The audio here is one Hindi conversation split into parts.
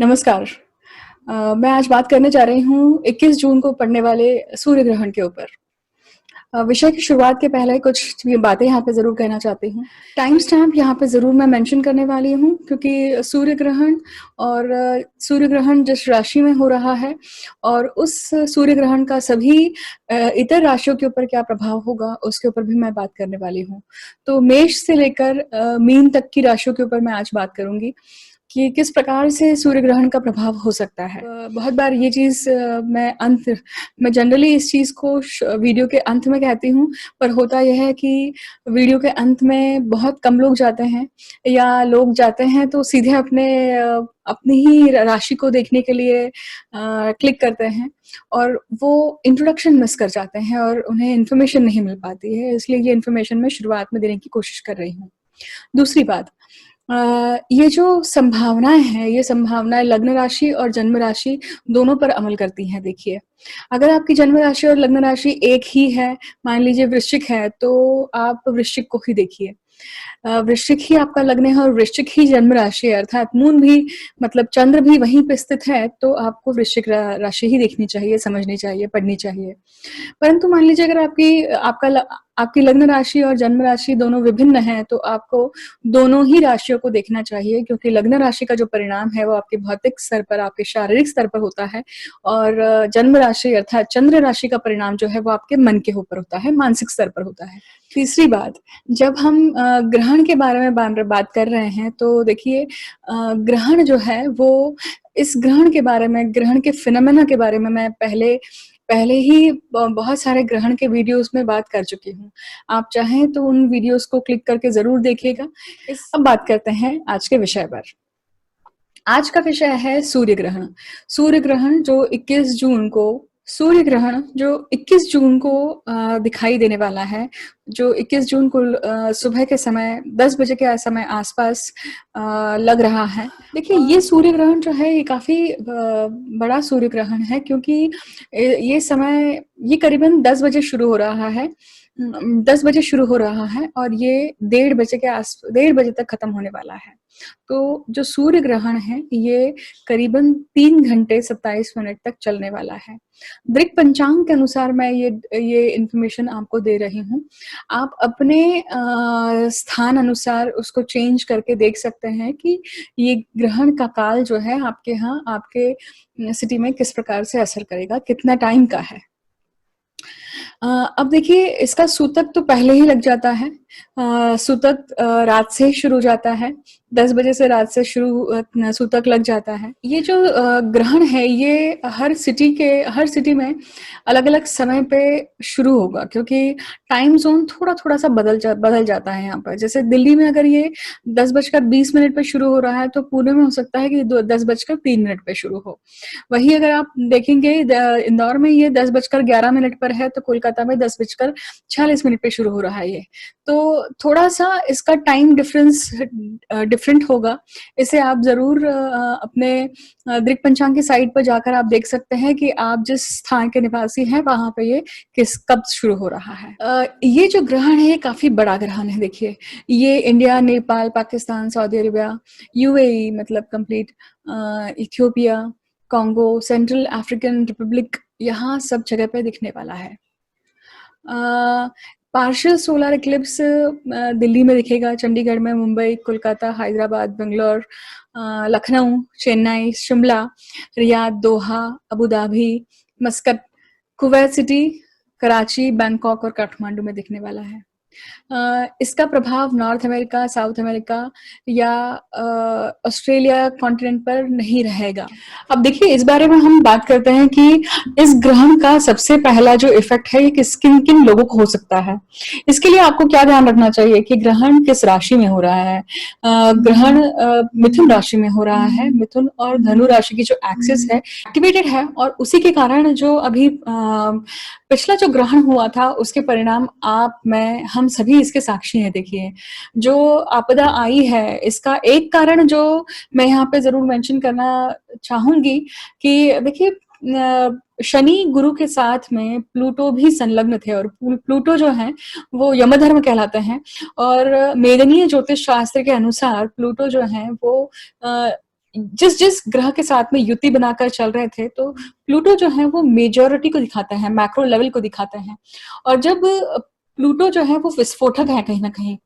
नमस्कार। मैं आज बात करने जा रही हूँ 21 जून को पड़ने वाले सूर्य ग्रहण के ऊपर। विषय की शुरुआत के पहले कुछ ये बातें यहाँ पे ज़रूर कहना चाहती हूँ। टाइम स्टैम्प यहाँ पे ज़रूर मैं मेंशन करने वाली हूँ क्योंकि सूर्य ग्रहण जिस राशि में हो रहा है और उस सूर्य ग्रहण का सभी इतर राशियों के ऊपर क्या प्रभाव होगा, उसके ऊपर भी मैं बात करने वाली हूँ। तो मेष से लेकर मीन तक की राशियों के ऊपर मैं आज बात करूँगी कि किस प्रकार से सूर्य ग्रहण का प्रभाव हो सकता है। बहुत बार ये चीज़ मैं जनरली इस चीज़ को वीडियो के अंत में कहती हूँ, पर होता यह है कि वीडियो के अंत में बहुत कम लोग जाते हैं या लोग जाते हैं तो सीधे अपनी ही राशि को देखने के लिए क्लिक करते हैं और वो इंट्रोडक्शन मिस कर जाते हैं और उन्हें इन्फॉर्मेशन नहीं मिल पाती है, इसलिए ये इन्फॉर्मेशन मैं शुरुआत में देने की कोशिश कर रही हूँ। दूसरी बात, ये जो संभावनाएँ हैं, ये संभावनाएँ लग्न राशि और जन्म राशि दोनों पर अमल करती हैं देखिए। अगर आपकी जन्म राशि और लग्न राशि एक ही है, मान लीजिए वृश्चिक है, तो आप वृश्चिक को ही देखिए। वृश्चिक ही आपका लग्न है और वृश्चिक ही जन्म राशि है, अर्थात मून भी मतलब चंद्र भी वहीं पे स्थित है, तो आपको वृश्चिक राशि ही देखनी चाहिए, समझनी चाहिए, पढ़नी चाहिए। परंतु मान लीजिए अगर आपकी लग्न राशि और जन्म राशि दोनों विभिन्न हैं, तो आपको दोनों ही राशियों को देखना चाहिए क्योंकि लग्न राशि का जो परिणाम है, वो आपके भौतिक स्तर पर, आपके शारीरिक स्तर पर होता है और जन्म राशि अर्थात चंद्र राशि का परिणाम जो है, वो आपके मन के ऊपर होता है, मानसिक स्तर पर होता है। तीसरी बात, जब हम ग्रहण के बारे में बात कर रहे हैं, तो देखिए ग्रहण जो है, वो इस ग्रहण के बारे में, ग्रहण के फिनोमेना के बारे में मैं पहले ही बहुत सारे ग्रहण के वीडियोज़ में बात कर चुकी हूँ। आप चाहें तो उन वीडियोज़ को क्लिक करके ज़रूर देखिएगा। अब बात करते हैं आज के विषय पर। आज का विषय है सूर्य ग्रहण। सूर्य ग्रहण जो 21 जून को दिखाई देने वाला है, जो 21 जून को सुबह के समय 10 बजे के समय आसपास लग रहा है। देखिए ये सूर्य ग्रहण जो है ये काफ़ी बड़ा सूर्य ग्रहण है क्योंकि ये करीबन 10 बजे शुरू हो रहा है। 10 बजे शुरू हो रहा है और ये 1:30 बजे तक खत्म होने वाला है। तो जो सूर्य ग्रहण है ये करीबन 3 घंटे 27 मिनट तक चलने वाला है। वृक पंचांग के अनुसार मैं ये इन्फॉर्मेशन आपको दे रही हूँ। आप अपने स्थान अनुसार उसको चेंज करके देख सकते हैं कि ये ग्रहण का काल जो है आपके यहाँ, आपके सिटी में किस प्रकार से असर करेगा, कितना टाइम का है। अब देखिए इसका सूतक तो पहले ही लग जाता है। सूतक रात से ही शुरू हो जाता है। 10 बजे से रात से सूतक लग जाता है। ये जो ग्रहण है ये हर सिटी में अलग-अलग समय पे शुरू होगा क्योंकि टाइम ज़ोन थोड़ा-थोड़ा सा बदल जाता है यहाँ पर। जैसे दिल्ली में अगर ये 10:20 पे शुरू हो रहा है तो पुणे में हो सकता है कि 10:03 पे शुरू हो। वहीं अगर आप देखेंगे इंदौर में ये 10:11 पर है तो कोलकाता में 10:46 पे शुरू हो रहा है ये। तो थोड़ा-सा इसका टाइम डिफरेंस डिफरेंट होगा। इसे आप ज़रूर अपने दृक पंचांग की साइट पर जाकर आप देख सकते हैं कि आप जिस स्थान के निवासी हैं वहाँ पे ये कब शुरू हो रहा है। ये जो ग्रहण है ये काफ़ी बड़ा ग्रहण है देखिए। ये India, Nepal, Pakistan, Saudi Arabia, UAE मतलब complete Ethiopia, Congo, Central African Republic यहाँ सब जगह पे दिखने वाला है। पार्शियल सोलर इक्लिप्स दिल्ली में दिखेगा, चंडीगढ़ में, Mumbai, Kolkata, Hyderabad, Bangalore, Lucknow, Chennai, Shimla, Riyadh, Doha, Abu Dhabi, Muscat, Kuwait City, Karachi, Bangkok और काठमांडू में दिखने वाला है। इसका प्रभाव नॉर्थ अमेरिका, साउथ अमेरिका या ऑस्ट्रेलिया कॉन्टिनेंट पर नहीं रहेगा। अब देखिए इस बारे में हम बात करते हैं कि इस ग्रहण का सबसे पहला जो इफेक्ट है ये किन किन लोगों को हो सकता है। इसके लिए आपको क्या ध्यान रखना चाहिए कि ग्रहण किस राशि में हो रहा है। ग्रहण मिथुन राशि में हो रहा है। मिथुन और धनु राशि की जो एक्सिस है एक्टिवेटेड है और उसी के कारण जो अभी पिछला जो ग्रहण हुआ था उसके परिणाम हम सभी इसके साक्षी हैं। देखिए जो आपदा आई है इसका एक कारण जो मैं यहाँ पे जरूर मेंशन करना चाहूंगी कि देखिए शनि गुरु के साथ में प्लूटो भी संलग्न थे और प्लूटो जो है वो यमधर्म कहलाते हैं और मेदनीय ज्योतिष शास्त्र के अनुसार प्लूटो जो है वो जिस जिस ग्रह के साथ में युति बनाकर चल रहे थे, तो प्लूटो जो है वो मेजॉरिटी को दिखाता है, मैक्रो लेवल को दिखाता है। और जब प्लूटो जो है वो विस्फोटक है कहीं ना कहीं,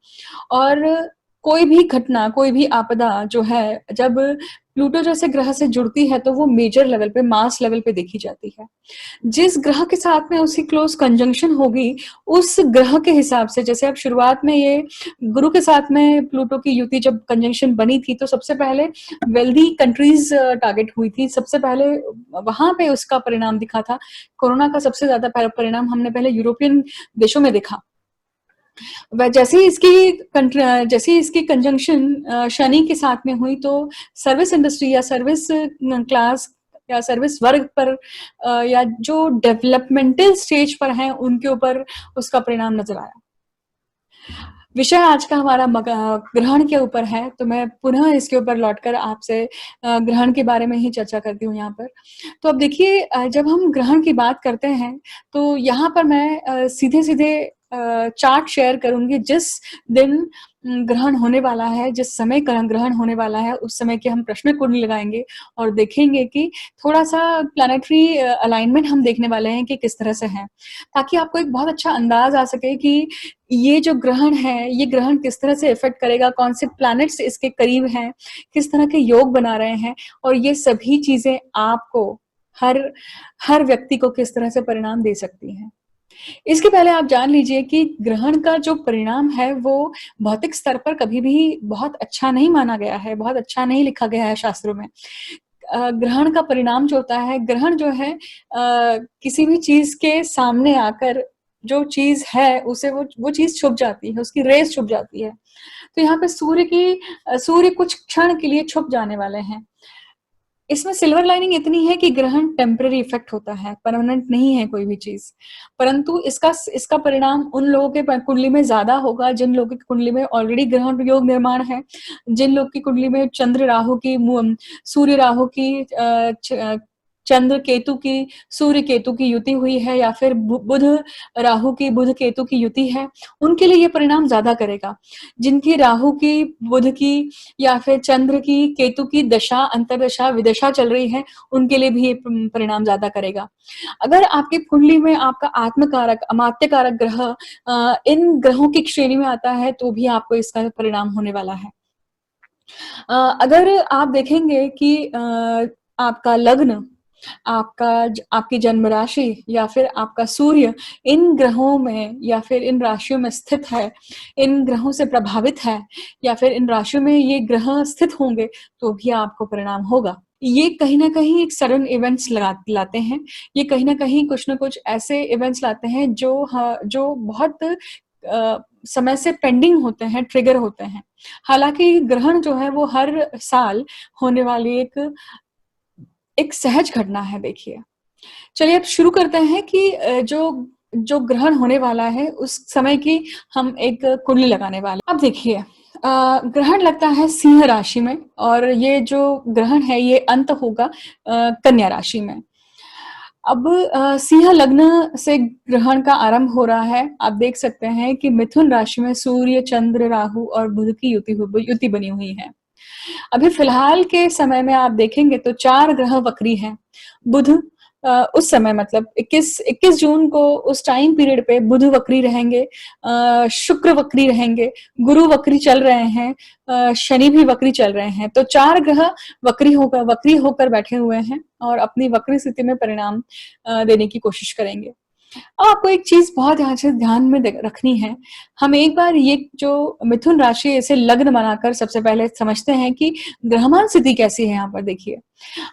और कोई भी घटना, कोई भी आपदा जो है, जब प्लूटो जैसे ग्रह से जुड़ती है तो वो मेजर लेवल पे, मास लेवल पे देखी जाती है। जिस ग्रह के साथ में उसकी क्लोज कंजंक्शन होगी, उस ग्रह के हिसाब से, जैसे अब शुरुआत में ये गुरु के साथ में प्लूटो की युति जब कंजंक्शन बनी थी, तो सबसे पहले वेल्दी कंट्रीज टारगेट हुई थी, सबसे पहले वहां पे उसका परिणाम दिखा था। कोरोना का सबसे ज्यादा परिणाम हमने पहले यूरोपियन देशों में देखा। वह जैसे ही इसकी कंजंक्शन शनि के साथ में हुई, तो सर्विस इंडस्ट्री या सर्विस क्लास या सर्विस वर्ग पर या जो डेवलपमेंटल स्टेज पर हैं उनके ऊपर उसका परिणाम नजर आया। विषय आज का हमारा ग्रहण के ऊपर है, तो मैं पुनः इसके ऊपर लौटकर आपसे ग्रहण के बारे में ही चर्चा करती हूँ यहाँ पर। तो अब देखिए, जब हम ग्रहण की बात करते हैं तो यहाँ पर मैं सीधे सीधे चार्ट शेयर करूंगी। जिस दिन ग्रहण होने वाला है, जिस समय ग्रहण होने वाला है, उस समय के हम प्रश्न कुंडली लगाएंगे और देखेंगे कि थोड़ा सा प्लानिटरी अलाइनमेंट हम देखने वाले हैं कि किस तरह से है, ताकि आपको एक बहुत अच्छा अंदाज आ सके कि ये जो ग्रहण है, ये ग्रहण किस तरह से इफेक्ट करेगा, कौन से प्लैनेट्स इसके करीब हैं, किस तरह के योग बना रहे हैं, और ये सभी चीजें आपको, हर हर व्यक्ति को किस तरह से परिणाम दे सकती हैं। इसके पहले आप जान लीजिए कि ग्रहण का जो परिणाम है वो भौतिक स्तर पर कभी भी बहुत अच्छा नहीं माना गया है, बहुत अच्छा नहीं लिखा गया है शास्त्रों में। ग्रहण का परिणाम जो होता है, ग्रहण जो है किसी भी चीज के सामने आकर जो चीज है उसे वो चीज छुप जाती है, उसकी रेस छुप जाती है। तो यहाँ पे सूर्य कुछ क्षण के लिए छुप जाने वाले हैं। इसमें सिल्वर लाइनिंग इतनी है कि ग्रहण टेम्पररी इफेक्ट होता है, परमानेंट नहीं है कोई भी चीज। परंतु इसका परिणाम उन लोगों के कुंडली में ज्यादा होगा जिन लोगों की कुंडली में ऑलरेडी ग्रहण योग निर्माण है, जिन लोग की कुंडली में चंद्र राहु की, सूर्य राहु की, चंद्र केतु की, सूर्य केतु की युति हुई है, या फिर बुध राहु की, बुध केतु की युति है, उनके लिए ये परिणाम ज्यादा करेगा। जिनकी राहु की, बुध की या फिर चंद्र की, केतु की दशा, अंतरदशा, विदशा चल रही है, उनके लिए भी ये परिणाम ज्यादा करेगा। अगर आपकी कुंडली में आपका आत्मकारक, अमात्य कारक ग्रह इन ग्रहों की श्रेणी में आता है, तो भी आपको इसका परिणाम होने वाला है। अगर आप देखेंगे कि आपका लग्न, आपकी जन्म राशि या फिर आपका सूर्य इन ग्रहों में या फिर इन राशियों में स्थित है, इन ग्रहों से प्रभावित है, या फिर इन राशियों में ये ग्रह स्थित होंगे, तो भी आपको परिणाम होगा। ये कहीं ना कहीं एक सडन इवेंट्स लाते हैं, ये कहीं ना कहीं कुछ ना कुछ ऐसे इवेंट्स लाते हैं जो बहुत समय से पेंडिंग होते हैं, ट्रिगर होते हैं। हालांकि ग्रहण जो है वो हर साल होने वाली एक सहज घटना है। देखिए, चलिए अब शुरू करते हैं कि जो जो ग्रहण होने वाला है उस समय की हम एक कुंडली लगाने वाले। अब देखिए, ग्रहण लगता है सिंह राशि में, और ये जो ग्रहण है ये अंत होगा कन्या राशि में। अब सिंह लग्न से ग्रहण का आरंभ हो रहा है। आप देख सकते हैं कि मिथुन राशि में सूर्य, चंद्र, राहु और बुध की युति बनी हुई है। अभी फिलहाल के समय में आप देखेंगे तो 4 ग्रह वक्री हैं। बुध उस समय मतलब 21 जून को उस टाइम पीरियड पे बुध वक्री रहेंगे, शुक्र वक्री रहेंगे, गुरु वक्री चल रहे हैं, शनि भी वक्री चल रहे हैं। तो 4 ग्रह वक्री होकर बैठे हुए हैं और अपनी वक्री स्थिति में परिणाम देने की कोशिश करेंगे। अब आपको एक चीज बहुत यहाँ से ध्यान में रखनी है। हम एक बार ये जो मिथुन राशि, इसे लग्न बनाकर सबसे पहले समझते हैं कि ग्रहमान स्थिति कैसी है। यहाँ पर देखिए,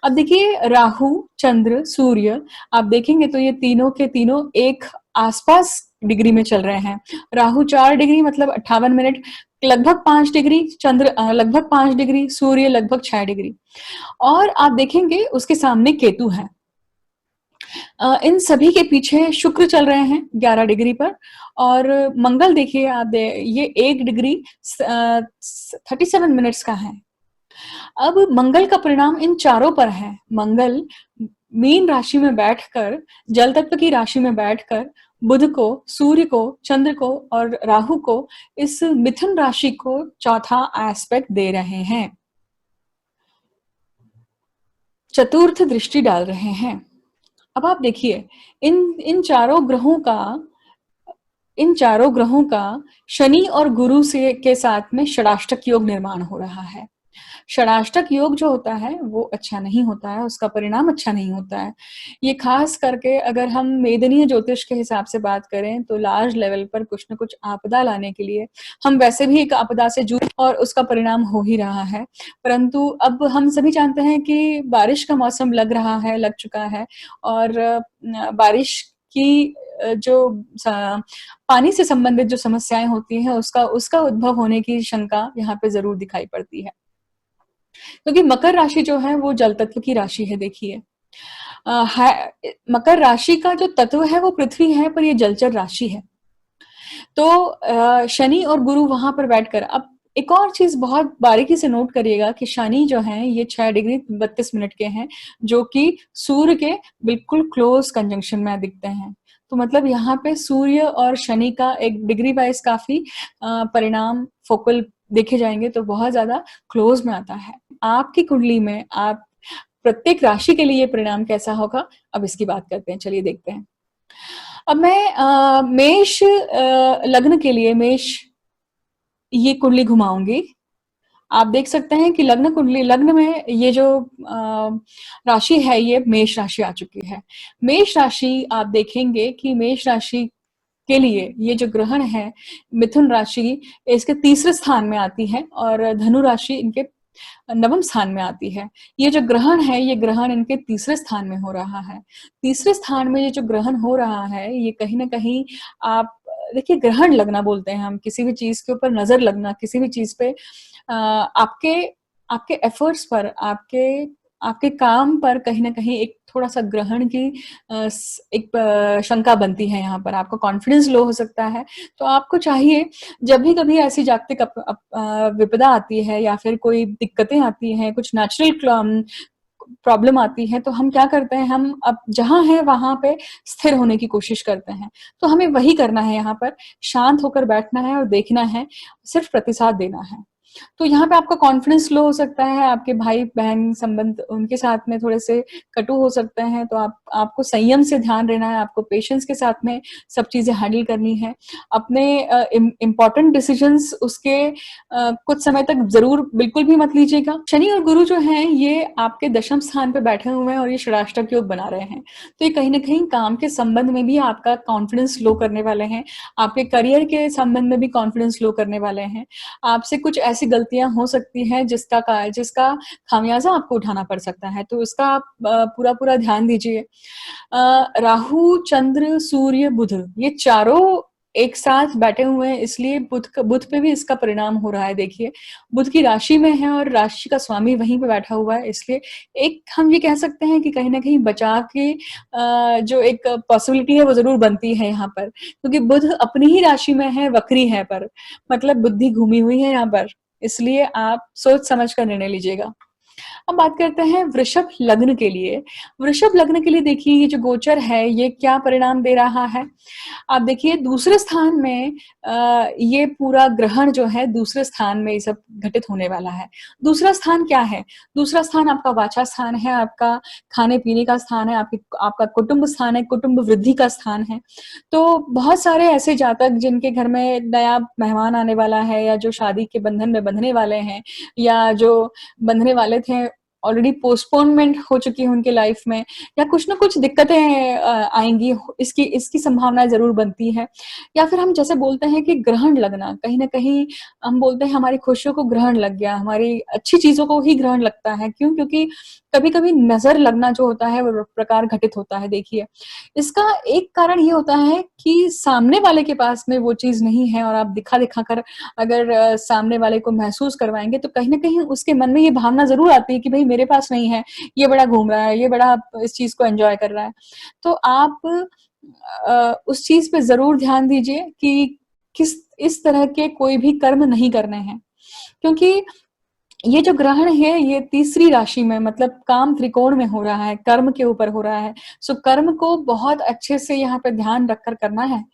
अब देखिए राहु, चंद्र, सूर्य, आप देखेंगे तो ये तीनों के तीनों एक आसपास डिग्री में चल रहे हैं। राहु 4 डिग्री मतलब 58 मिनट, लगभग 5 डिग्री, चंद्र लगभग 5 डिग्री, सूर्य लगभग 6 डिग्री, और आप देखेंगे उसके सामने केतु है। इन सभी के पीछे शुक्र चल रहे हैं 11 डिग्री पर, और मंगल देखिए ये 1 डिग्री 37 मिनट्स का है। अब मंगल का परिणाम इन चारों पर है। मंगल मीन राशि में बैठकर, जल तत्व की राशि में बैठकर बुध को, सूर्य को, चंद्र को और राहु को इस मिथुन राशि को चौथा एस्पेक्ट दे रहे हैं। चतुर्थ दृष्टि डाल रहे हैं। अब आप देखिए, इन इन चारों ग्रहों का इन चारों ग्रहों का शनि और गुरु से के साथ में षडाष्टक योग निर्माण हो रहा है। षडाष्टक योग जो होता है वो अच्छा नहीं होता है, उसका परिणाम अच्छा नहीं होता है। ये खास करके अगर हम मेदनीय ज्योतिष के हिसाब से बात करें तो लार्ज लेवल पर कुछ न कुछ आपदा लाने के लिए हम वैसे भी एक आपदा से जूझ और उसका परिणाम हो ही रहा है। परंतु अब हम सभी जानते हैं कि बारिश का मौसम लग रहा है, लग चुका है और बारिश की जो पानी से संबंधित जो समस्याएं होती हैं उसका उसका उद्भव होने की शंका यहाँ पे जरूर दिखाई पड़ती है। क्योंकि मकर राशि जो है वो जल तत्व की राशि है। देखिए, मकर राशि का जो तत्व है वो पृथ्वी है, पर ये जलचर राशि है। तो शनि और गुरु वहां पर बैठकर, अब एक और चीज बहुत बारीकी से नोट करिएगा कि शनि जो है ये 6 डिग्री 32 मिनट के हैं, जो कि सूर्य के बिल्कुल क्लोज कंजंक्शन में दिखते हैं। तो मतलब यहाँ पे सूर्य और शनि का एक डिग्री वाइज काफी परिणाम फोकल देखे जाएंगे तो बहुत ज्यादा क्लोज में आता है। आपकी कुंडली में आप प्रत्येक राशि के लिए परिणाम कैसा होगा, अब इसकी बात करते हैं, चलिए देखते हैं। अब मैं मेष लग्न के लिए मेष ये कुंडली घुमाऊंगी। आप देख सकते हैं कि लग्न कुंडली, लग्न में ये जो राशि है ये मेष राशि आ चुकी है। मेष राशि आप देखेंगे कि मेष राशि के लिए ये जो ग्रहण है, मिथुन राशि इसके तीसरे स्थान में आती है और धनु राशि इनके नवम स्थान में आती है। ये जो ग्रहण है ये ग्रहण इनके तीसरे स्थान में हो रहा है। तीसरे स्थान में ये जो ग्रहण हो रहा है ये कहीं ना कहीं, आप देखिए, ग्रहण लगना बोलते हैं हम किसी भी चीज के ऊपर नजर लगना, किसी भी चीज पे आपके आपके एफर्ट्स पर, आपके आपके काम पर कहीं ना कहीं एक थोड़ा सा ग्रहण की एक शंका बनती है। यहाँ पर आपका कॉन्फिडेंस लो हो सकता है। तो आपको चाहिए, जब भी कभी ऐसी जागतिक विपदा आती है या फिर कोई दिक्कतें आती हैं, कुछ नेचुरल प्रॉब्लम आती है, तो हम क्या करते हैं, हम अब जहां है वहां पे स्थिर होने की कोशिश करते हैं। तो हमें वही करना है, यहाँ पर शांत होकर बैठना है और देखना है, सिर्फ प्रतिसाद देना है। तो यहाँ पे आपका कॉन्फिडेंस लो हो सकता है, आपके भाई बहन संबंध उनके साथ में थोड़े से कटु हो सकते हैं, तो आपको संयम से ध्यान रहना है, आपको पेशेंस के साथ में सब चीजें हैंडल करनी है। अपने इम्पोर्टेंट डिसीजंस उसके कुछ समय तक जरूर बिल्कुल भी मत लीजिएगा। शनि और गुरु जो हैं ये आपके दशम स्थान पे बैठे हुए हैं और ये षडाष्टक योग बना रहे हैं। तो ये कहीं ना कहीं काम के संबंध में भी आपका कॉन्फिडेंस लो करने वाले हैं, आपके करियर के संबंध में भी कॉन्फिडेंस लो करने वाले हैं। आपसे कुछ ऐसी गलतियां हो सकती हैं जिसका खामियाजा आपको उठाना पड़ सकता है, तो इसका आप पूरा पूरा ध्यान दीजिए। राहु, चंद्र, सूर्य, बुध, ये चारों एक साथ बैठे हुए हैं, इसलिए बुध पे भी इसका परिणाम हो रहा है। देखिए, बुध की राशि में है और राशि का स्वामी वहीं पे बैठा हुआ है, इसलिए एक हम ये कह सकते हैं कि कहीं ना कहीं बचाव की जो एक पॉसिबिलिटी है वो जरूर बनती है यहाँ पर, क्योंकि बुध अपनी ही राशि में है, वक्री है, पर मतलब बुद्धि घूमी हुई है यहाँ पर, इसलिए आप सोच समझ कर निर्णय लीजिएगा। अब बात करते हैं वृषभ लग्न के लिए। वृषभ लग्न के लिए देखिए, ये जो गोचर है ये क्या परिणाम दे रहा है। आप देखिए, दूसरे स्थान में ये पूरा ग्रहण जो है दूसरे स्थान में ये सब घटित होने वाला है। दूसरा स्थान क्या है? दूसरा स्थान आपका वाचा स्थान है, आपका खाने पीने का स्थान है, आपका कुटुंब स्थान है, कुटुंब वृद्धि का स्थान है। तो बहुत सारे ऐसे जातक जिनके घर में नया मेहमान आने वाला है, या जो शादी के बंधन में बंधने वाले हैं, या जो बंधने वाले थे ऑलरेडी पोस्टपोनमेंट हो चुकी है उनके लाइफ में, या कुछ ना कुछ दिक्कतें आएंगी, इसकी इसकी संभावना जरूर बनती है। या फिर हम जैसे बोलते हैं कि ग्रहण लगना, कहीं ना कहीं हम बोलते हैं हमारी खुशियों को ग्रहण लग गया, हमारी अच्छी चीजों को ही ग्रहण लगता है। क्यों? क्योंकि कभी कभी नजर लगना जो होता है वो प्रकार घटित होता है। देखिए, इसका एक कारण ये होता है कि सामने वाले के पास में वो चीज नहीं है और आप दिखा दिखा कर अगर सामने वाले को महसूस करवाएंगे तो कहीं ना कहीं उसके मन में ये भावना जरूर आती है कि भाई मेरे पास नहीं है, ये बड़ा घूम रहा है, ये बड़ा इस चीज को एंजॉय कर रहा है। तो आप उस चीज पे जरूर ध्यान दीजिए कि किस इस तरह के कोई भी कर्म नहीं करने हैं, क्योंकि ये जो ग्रहण है ये तीसरी राशि में, मतलब काम त्रिकोण में हो रहा है, कर्म के ऊपर हो रहा है। सो कर्म को बहुत अच्छे से यहाँ पे ध्यान रखकर करना है।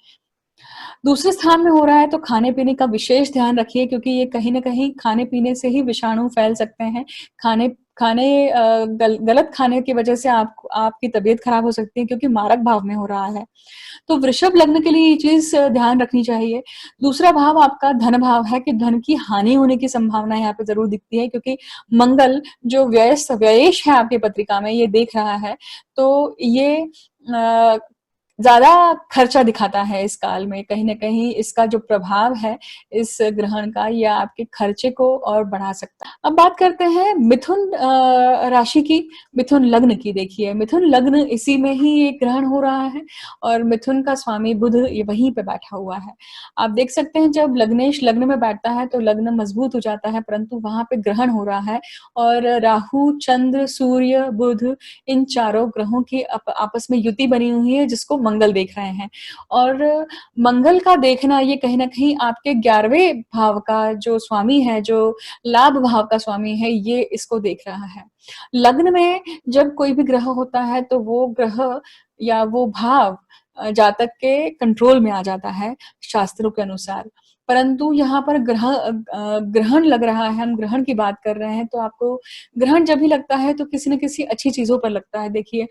दूसरे स्थान में हो रहा है तो खाने पीने का विशेष ध्यान रखिए, क्योंकि ये कहीं ना कहीं खाने पीने से ही विषाणु फैल सकते हैं। खाने खाने गलत खाने की वजह से आपकी तबीयत खराब हो सकती है क्योंकि मारक भाव में हो रहा है। तो वृषभ लग्न के लिए ये चीज़ ध्यान रखनी चाहिए। दूसरा भाव आपका धन भाव है कि धन की हानि होने की संभावना यहाँ पे ज़रूर दिखती है क्योंकि मंगल जो व्ययेश है आपकी पत्रिका में ये देख रहा है, तो ये ज़्यादा खर्चा दिखाता है इस काल में। कहीं न कहीं इसका जो प्रभाव है इस ग्रहण का, ये आपके खर्चे को और बढ़ा सकता है। अब बात करते हैं मिथुन राशि की, मिथुन लग्न की। देखिए, मिथुन लग्न इसी में ही एक ग्रहण हो रहा है और मिथुन का स्वामी बुध ये वहीं पे बैठा हुआ है। आप देख सकते हैं जब लग्नेश लग्न में बैठता है तो लग्न मजबूत हो जाता है, परंतु वहाँ पे ग्रहण हो रहा है और राहु, चंद्र, सूर्य, बुध इन चारों ग्रहों की आपस में युति बनी हुई है जिसको मंगल देख रहे हैं। और मंगल का देखना ये कहीं न कहीं आपके 11वें भाव का जो स्वामी है, जो लाभ भाव का स्वामी है, ये इसको देख रहा है। लग्न में जब कोई भी ग्रह होता है तो वो ग्रह या वो भाव जातक के कंट्रोल में आ जाता है शास्त्रों के अनुसार। परंतु यहाँ पर ग्रहण लग रहा है, हम ग्रहण की बात कर रहे हैं, तो आपको ग्रहण जब भी लगता है तो किसी न किसी अच्छी चीज़ों पर लगता है। देखिए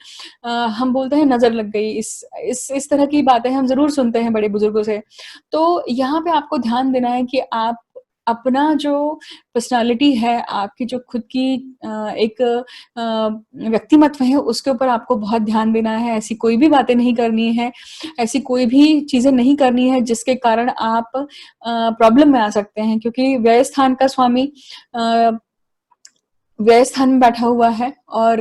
हम बोलते हैं नज़र लग गई, इस तरह की बातें हम ज़रूर सुनते हैं बड़े बुजुर्गों से। तो यहाँ पे आपको ध्यान देना है कि आप अपना जो पर्सनैलिटी है, आपकी जो खुद की एक व्यक्तिमत्व है, उसके ऊपर आपको बहुत ध्यान देना है। ऐसी कोई भी बातें नहीं करनी है, ऐसी कोई भी चीज़ें नहीं करनी है जिसके कारण आप प्रॉब्लम में आ सकते हैं क्योंकि व्यय स्थान का स्वामी अ, व्यय स्थान में बैठा हुआ है और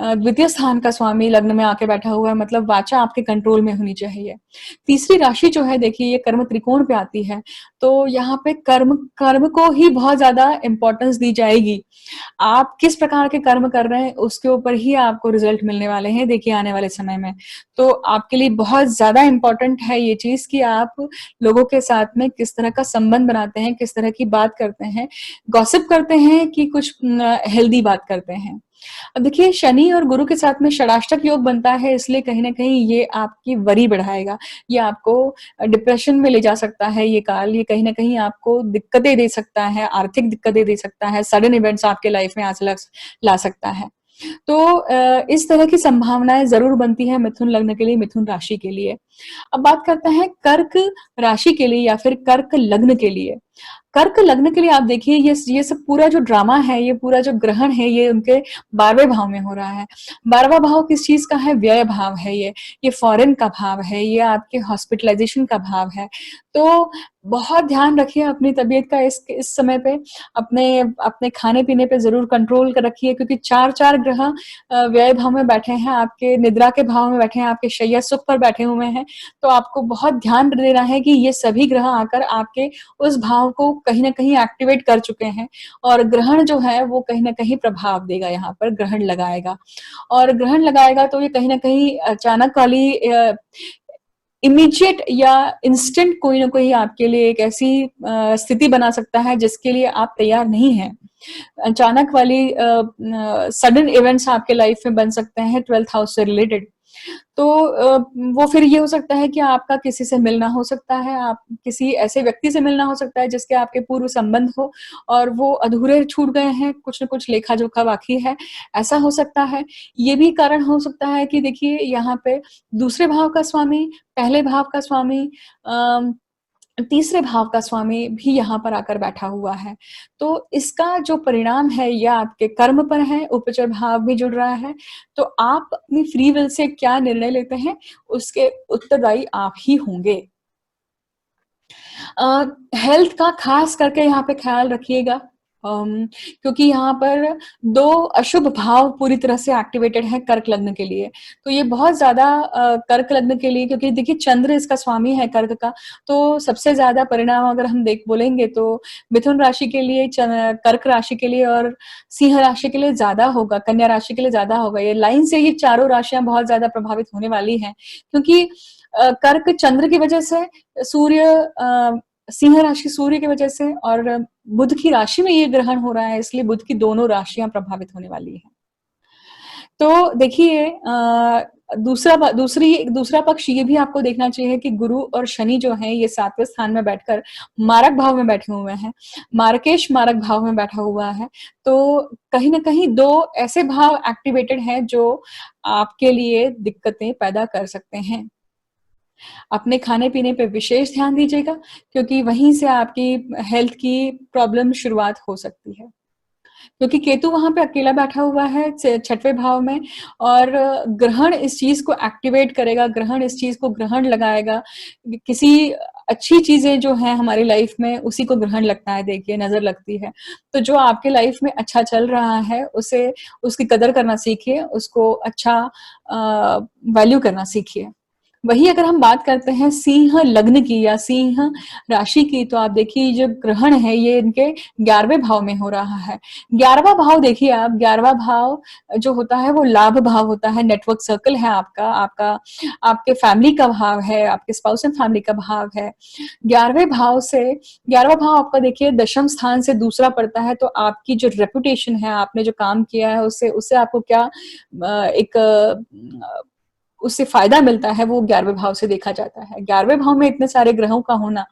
द्वितीय स्थान का स्वामी लग्न में आके बैठा हुआ है, मतलब वाचा आपके कंट्रोल में होनी चाहिए। तीसरी राशि जो है देखिए ये कर्म त्रिकोण पे आती है, तो यहाँ पे कर्म कर्म को ही बहुत ज़्यादा इम्पोर्टेंस दी जाएगी। आप किस प्रकार के कर्म कर रहे हैं उसके ऊपर ही आपको रिजल्ट मिलने वाले हैं देखिए आने वाले समय में। तो आपके लिए बहुत ज़्यादा इम्पोर्टेंट है ये चीज़ कि आप लोगों के साथ में किस तरह का संबंध बनाते हैं, किस तरह की बात करते हैं, गॉसिप करते हैं कि कुछ हेल्दी बात करते हैं। अब देखिए शनि और गुरु के साथ में षडाष्टक योग बनता है इसलिए कहीं न कहीं ये आपकी वरी बढ़ाएगा। ये आपको डिप्रेशन में ले जा सकता है ये काल, ये कहीं न कहीं आपको दिक्कतें दे सकता है, आर्थिक दिक्कतें दे सकता है, सडन इवेंट्स आपके लाइफ में ला सकता है। तो इस तरह की संभावनाएँ ज़रूर बनती हैं मिथुन लग्न के लिए, मिथुन राशि के लिए। अब बात करते हैं कर्क राशि के लिए या फिर कर्क लग्न के लिए। कर्क लग्न के लिए आप देखिए ये सब पूरा जो ड्रामा है, ये पूरा जो ग्रहण है, ये उनके 12वें भाव में हो रहा है। 12वां भाव किस चीज़ का है? व्यय भाव है ये फ़ॉरेन का भाव है, ये आपके हॉस्पिटलाइज़ेशन का भाव है। तो बहुत ध्यान रखिए अपनी तबीयत का इस समय पे, अपने अपने खाने-पीने पे ज़रूर कंट्रोल कर रखिए क्योंकि 4-4 ग्रह व्यय भाव में बैठे हैं, आपके निद्रा के भाव में बैठे हैं, आपके शैय्या सुख पर बैठे हुए हैं। तो आपको बहुत ध्यान देना है कि ये सभी ग्रह आकर आपके उस भाव को कहीं न कहीं एक्टिवेट कर चुके हैं और ग्रहण जो है वो कहीं न कहीं प्रभाव देगा यहाँ पर, ग्रहण लगाएगा। और ग्रहण लगाएगा तो ये कहीं न कहीं अचानक वाली इमीडिएट या इंस्टेंट कोई न कोई आपके लिए एक ऐसी स्थिति बना सकता है जिसके लिए आप तैयार नहीं हैं। अचानक वाली सडन इवेंट्स आपके लाइफ में बन सकते हैं 12th हाउस से रिलेटेड। तो वो फिर ये हो सकता है कि आपका किसी से मिलना हो सकता है, आप किसी ऐसे व्यक्ति से मिलना हो सकता है जिसके आपके पूर्व संबंध हो और वो अधूरे छूट गए हैं, कुछ न कुछ लेखा-जोखा बाकी है, ऐसा हो सकता है। ये भी कारण हो सकता है कि देखिए यहाँ पे दूसरे भाव का स्वामी, पहले भाव का स्वामी अ तीसरे भाव का स्वामी भी यहाँ पर आकर बैठा हुआ है। तो इसका जो परिणाम है या आपके कर्म पर है, उपचर भाव भी जुड़ रहा है, तो आप अपनी फ्री विल से क्या निर्णय लेते हैं, उसके उत्तरदायी आप ही होंगे। हेल्थ का खास करके यहाँ पे ख़्याल रखिएगा क्योंकि यहाँ पर 2 अशुभ भाव पूरी तरह से एक्टिवेटेड हैं कर्क लग्न के लिए। तो ये बहुत ज़्यादा कर्क लग्न के लिए क्योंकि देखिए चंद्र इसका स्वामी है कर्क का, तो सबसे ज़्यादा परिणाम अगर हम बोलेंगे तो मिथुन राशि के लिए, कर्क राशि के लिए और सिंह राशि के लिए ज़्यादा होगा, कन्या राशि के लिए ज़्यादा होगा। ये लाइन से ये चारों राशियाँ बहुत ज़्यादा प्रभावित होने वाली हैं क्योंकि कर्क चंद्र की वजह से, सूर्य सिंह राशि सूर्य की वजह से और बुध की राशि में ये ग्रहण हो रहा है इसलिए बुध की दोनों राशियां प्रभावित होने वाली हैं। तो देखिए दूसरा पक्ष ये भी आपको देखना चाहिए कि गुरु और शनि जो हैं ये 7वें स्थान में बैठकर मारक भाव में बैठे हुए हैं। मार्केश मारक भाव में बैठा हुआ है। तो कहीं न कहीं 2 ऐसे भाव एक्टिवेटेड हैं जो आपके लिए दिक्कतें पैदा कर सकते हैं। अपने खाने-पीने पे विशेष ध्यान दीजिएगा क्योंकि वहीं से आपकी हेल्थ की प्रॉब्लम शुरुआत हो सकती है। क्योंकि केतु वहाँ पे अकेला बैठा हुआ है 6वें भाव में और ग्रहण इस चीज़ को एक्टिवेट करेगा, ग्रहण इस चीज़ को ग्रहण लगाएगा। किसी अच्छी चीज़ें जो हैं हमारी लाइफ में उसी को ग्रहण लगता है देखिए, नज़र लगती है। तो जो आपके लाइफ में अच्छा चल रहा है उसे उसकी कदर करना सीखिए, उसको अच्छा वैल्यू करना सीखिए। वहीं अगर हम बात करते हैं सिंह लग्न की या सिंह राशि की तो आप देखिए जो ग्रहण है ये इनके 11वें भाव में हो रहा है। 11वां भाव देखिए आप 11वां भाव जो होता है वो लाभ भाव होता है, नेटवर्क सर्कल है आपका आपके फैमिली का भाव है, आपके स्पाउस एंड फैमिली का भाव है। 11वें भाव से 11वां भाव आपका देखिए दशम स्थान से दूसरा पड़ता है तो आपकी जो रेपुटेशन है, आपने जो काम किया है उससे आपको क्या एक उससे फ़ायदा मिलता है वो 11वें भाव से देखा जाता है। 11वें भाव में इतने सारे ग्रहों का होना,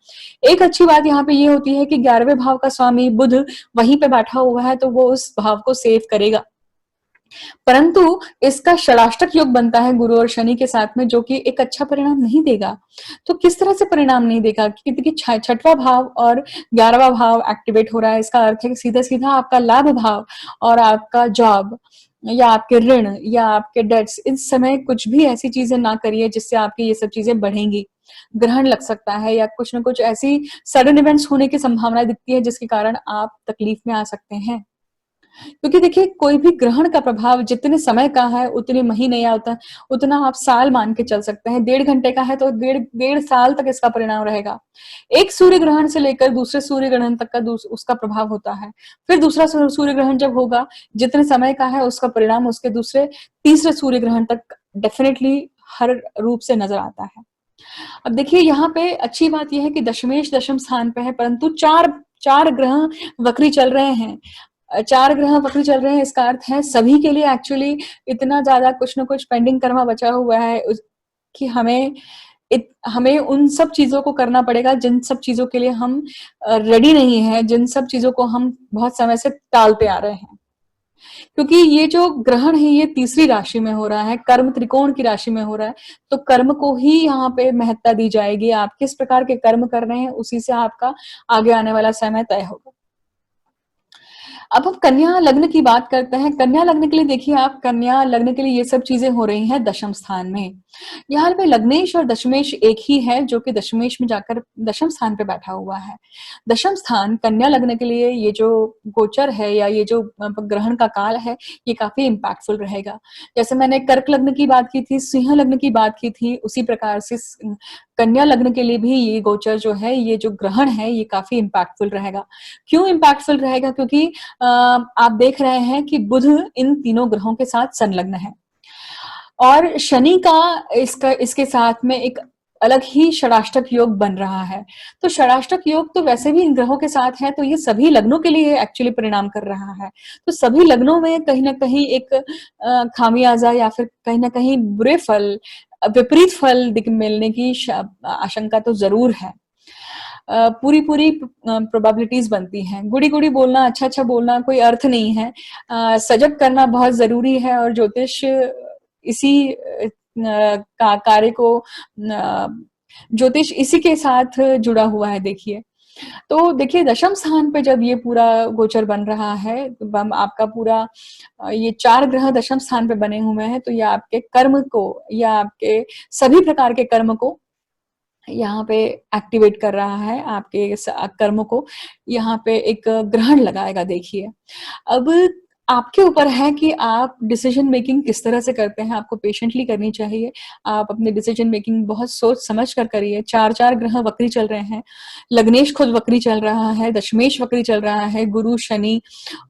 एक अच्छी बात यहाँ पे ये होती है कि 11वें भाव का स्वामी बुध वहीं पे बैठा हुआ है तो वो उस भाव को सेव करेगा। परंतु इसका षडाष्टक योग बनता है गुरु और शनि के साथ में जो कि एक अच्छा परिणाम नहीं देगा। तो किस तरह से परिणाम नहीं देगा कि देखिए 6वां भाव और 11वां भाव एक्टिवेट हो रहा है इसका अर्थ है कि सीधा-सीधा आपका लाभ भाव और आपका जॉब या आपके ऋण या आपके डेट्स इस समय कुछ भी ऐसी चीजें ना करिए जिससे आपकी ये सब चीजें बढ़ेंगी। ग्रहण लग सकता है या कुछ ना कुछ ऐसी सडन इवेंट्स होने की संभावना दिखती है जिसके कारण आप तकलीफ में आ सकते हैं। क्योंकि देखिए कोई भी ग्रहण का प्रभाव जितने समय का है उतने महीने या उतना आप साल मान के चल सकते हैं। 1.5 घंटे का है तो डेढ़ साल तक इसका परिणाम रहेगा। एक सूर्य ग्रहण से लेकर दूसरे सूर्य ग्रहण तक का उसका प्रभाव होता है। फिर दूसरा सूर्य ग्रहण जब होगा जितने समय का है उसका परिणाम उसके दूसरे तीसरे सूर्य ग्रहण तक डेफिनेटली हर रूप से नजर आता है। अब देखिए यहाँ पे अच्छी बात यह है कि दशमेश दशम स्थान पे है परंतु चार चार ग्रह वक्री चल रहे हैं। 4 ग्रह वक्री चल रहे हैं इसका अर्थ है सभी के लिए एक्चुअली इतना ज़्यादा कुछ न कुछ पेंडिंग कर्मा बचा हुआ है उस कि हमें उन सब चीज़ों को करना पड़ेगा जिन सब चीज़ों के लिए हम रेडी नहीं हैं, जिन सब चीज़ों को हम बहुत समय से टालते आ रहे हैं। क्योंकि ये जो ग्रहण है ये तीसरी राशि में हो रहा है, कर्म त्रिकोण की राशि में हो रहा है, तो कर्म को ही यहाँ पे महत्ता दी जाएगी। आप किस प्रकार के कर्म कर रहे हैं उसी से आपका आगे आने वाला समय तय होगा। अब हम कन्या लग्न की बात करते हैं। कन्या लग्न के लिए देखिए आप कन्या लग्न के लिए ये सब चीजें हो रही हैं दशम स्थान में। यहाँ पे लग्नेश और दशमेश एक ही है जो कि दशमेश में जाकर दशम स्थान पे बैठा हुआ है। दशम स्थान कन्या लग्न के लिए ये जो गोचर है या ये जो ग्रहण का काल है ये काफी इम्पैक्टफुल रहेगा। जैसे मैंने कर्क लग्न की बात की थी, सिंह लग्न की बात की थी, उसी प्रकार से कन्या लग्न के लिए भी ये गोचर जो है ये जो ग्रहण है ये काफी इम्पैक्टफुल रहेगा। क्यों इम्पैक्टफुल रहेगा? क्योंकि आप देख रहे हैं कि बुध इन तीनों ग्रहों के साथ संलग्न है और शनि का इसके साथ में एक अलग ही षडाष्टक योग बन रहा है। तो षडाष्टक योग तो वैसे भी इन ग्रहों के साथ है तो ये सभी लग्नों के लिए एक्चुअली परिणाम कर रहा है। तो सभी लग्नों में कहीं ना कहीं एक खामियाजा या फिर कहीं ना कहीं बुरे फल विपरीत फल मिलने की आशंका तो जरूर है। पूरी पूरी प्रोबेबिलिटीज बनती हैं। गुड़ी गुड़ी बोलना अच्छा बोलना कोई अर्थ नहीं है। सजग करना बहुत जरूरी है और ज्योतिष इसी का कार्य को ज्योतिष इसी के साथ जुड़ा हुआ है देखिए। तो देखिए दशम स्थान पे जब ये पूरा गोचर बन रहा है आपका पूरा ये 4 ग्रह दशम स्थान पे बने हुए हैं तो ये आपके कर्म को या आपके सभी प्रकार के कर्म को यहाँ पे एक्टिवेट कर रहा है। आपके कर्म को यहाँ पे एक ग्रहण लगाएगा देखिए। अब आपके ऊपर है कि आप डिसीजन मेकिंग किस तरह से करते हैं। आपको पेशेंटली करनी चाहिए। आप अपने डिसीजन मेकिंग बहुत सोच समझ कर करिए। 4 ग्रह वक्री चल रहे हैं। लग्नेश खुद वक्री चल रहा है, दशमेश वक्री चल रहा है, गुरु शनि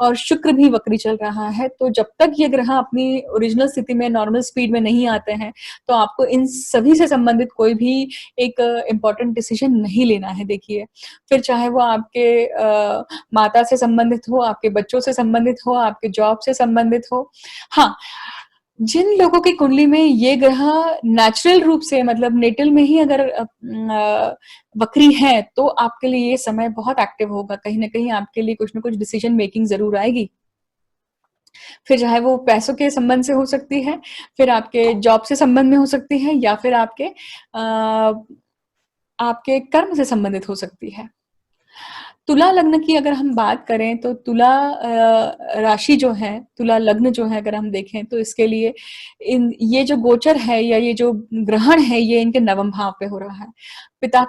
और शुक्र भी वक्री चल रहा है। तो जब तक ये ग्रह अपनी ओरिजिनल स्थिति में नॉर्मल स्पीड में नहीं आते हैं तो आपको इन सभी से संबंधित कोई भी एक इम्पोर्टेंट डिसीजन नहीं लेना है देखिए। फिर चाहे वो आपके माता से संबंधित हो, आपके बच्चों से संबंधित हो, आपके जॉब से संबंधित हो। हाँ, जिन लोगों की कुंडली में ये ग्रह नेचुरल रूप से मतलब नेटल में ही अगर वक्री है, तो आपके लिए ये समय बहुत एक्टिव होगा। कहीं न कहीं आपके लिए कुछ न कुछ डिसीजन मेकिंग ज़रूर आएगी। फिर चाहे वो पैसों के संबंध से हो सकती है, फिर आपके जॉब से संबंध में हो सकती है या फिर आपके कर्म से संबंधित हो सकती है। तुला लग्न की अगर हम बात करें तो तुला राशि जो है, तुला लग्न जो है अगर हम देखें तो इसके लिए ये जो गोचर है या ये जो ग्रहण है ये इनके नवम भाव पे हो रहा है। पिता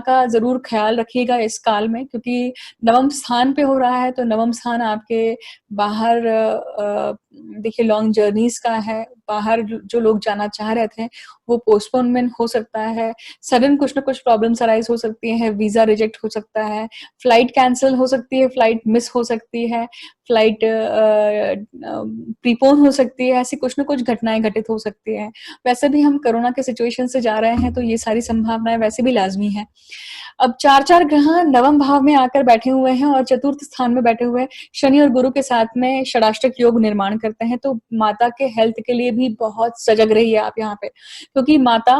का ज़रूर ख़्याल रखिएगा इस काल में, क्योंकि नवम स्थान पे हो रहा है, तो नवम स्थान आपके बाहर देखिए लॉन्ग जर्नीज़ का है। बाहर जो लोग जाना चाह रहे थे, वो पोस्टपोनमेंट हो सकता है। सडन कुछ ना कुछ प्रॉब्लम्स अराइज़ हो सकती हैं, वीज़ा रिजेक्ट हो सकता है, फ्लाइट कैंसल हो सकती है, फ्लाइट मिस हो सकती है, फ्लाइट प्रीपोन हो सकती है, ऐसी कुछ न कुछ घटनाएँ घटित हो सकती हैं। वैसे भी हम कोरोना के सिचुएशन से जा रहे हैं, तो ये सारी संभावनाएँ वैसे भी लाज़मी हैं। अब 4-4 ग्रह नवम भाव में आकर बैठे हुए हैं और चतुर्थ स्थान में बैठे हुए हैं, शनि और गुरु के साथ में षडाष्टक योग निर्माण करते हैं, तो माता के हेल्थ के लिए भी बहुत सजग रहिए आप यहाँ पे। क्योंकि माता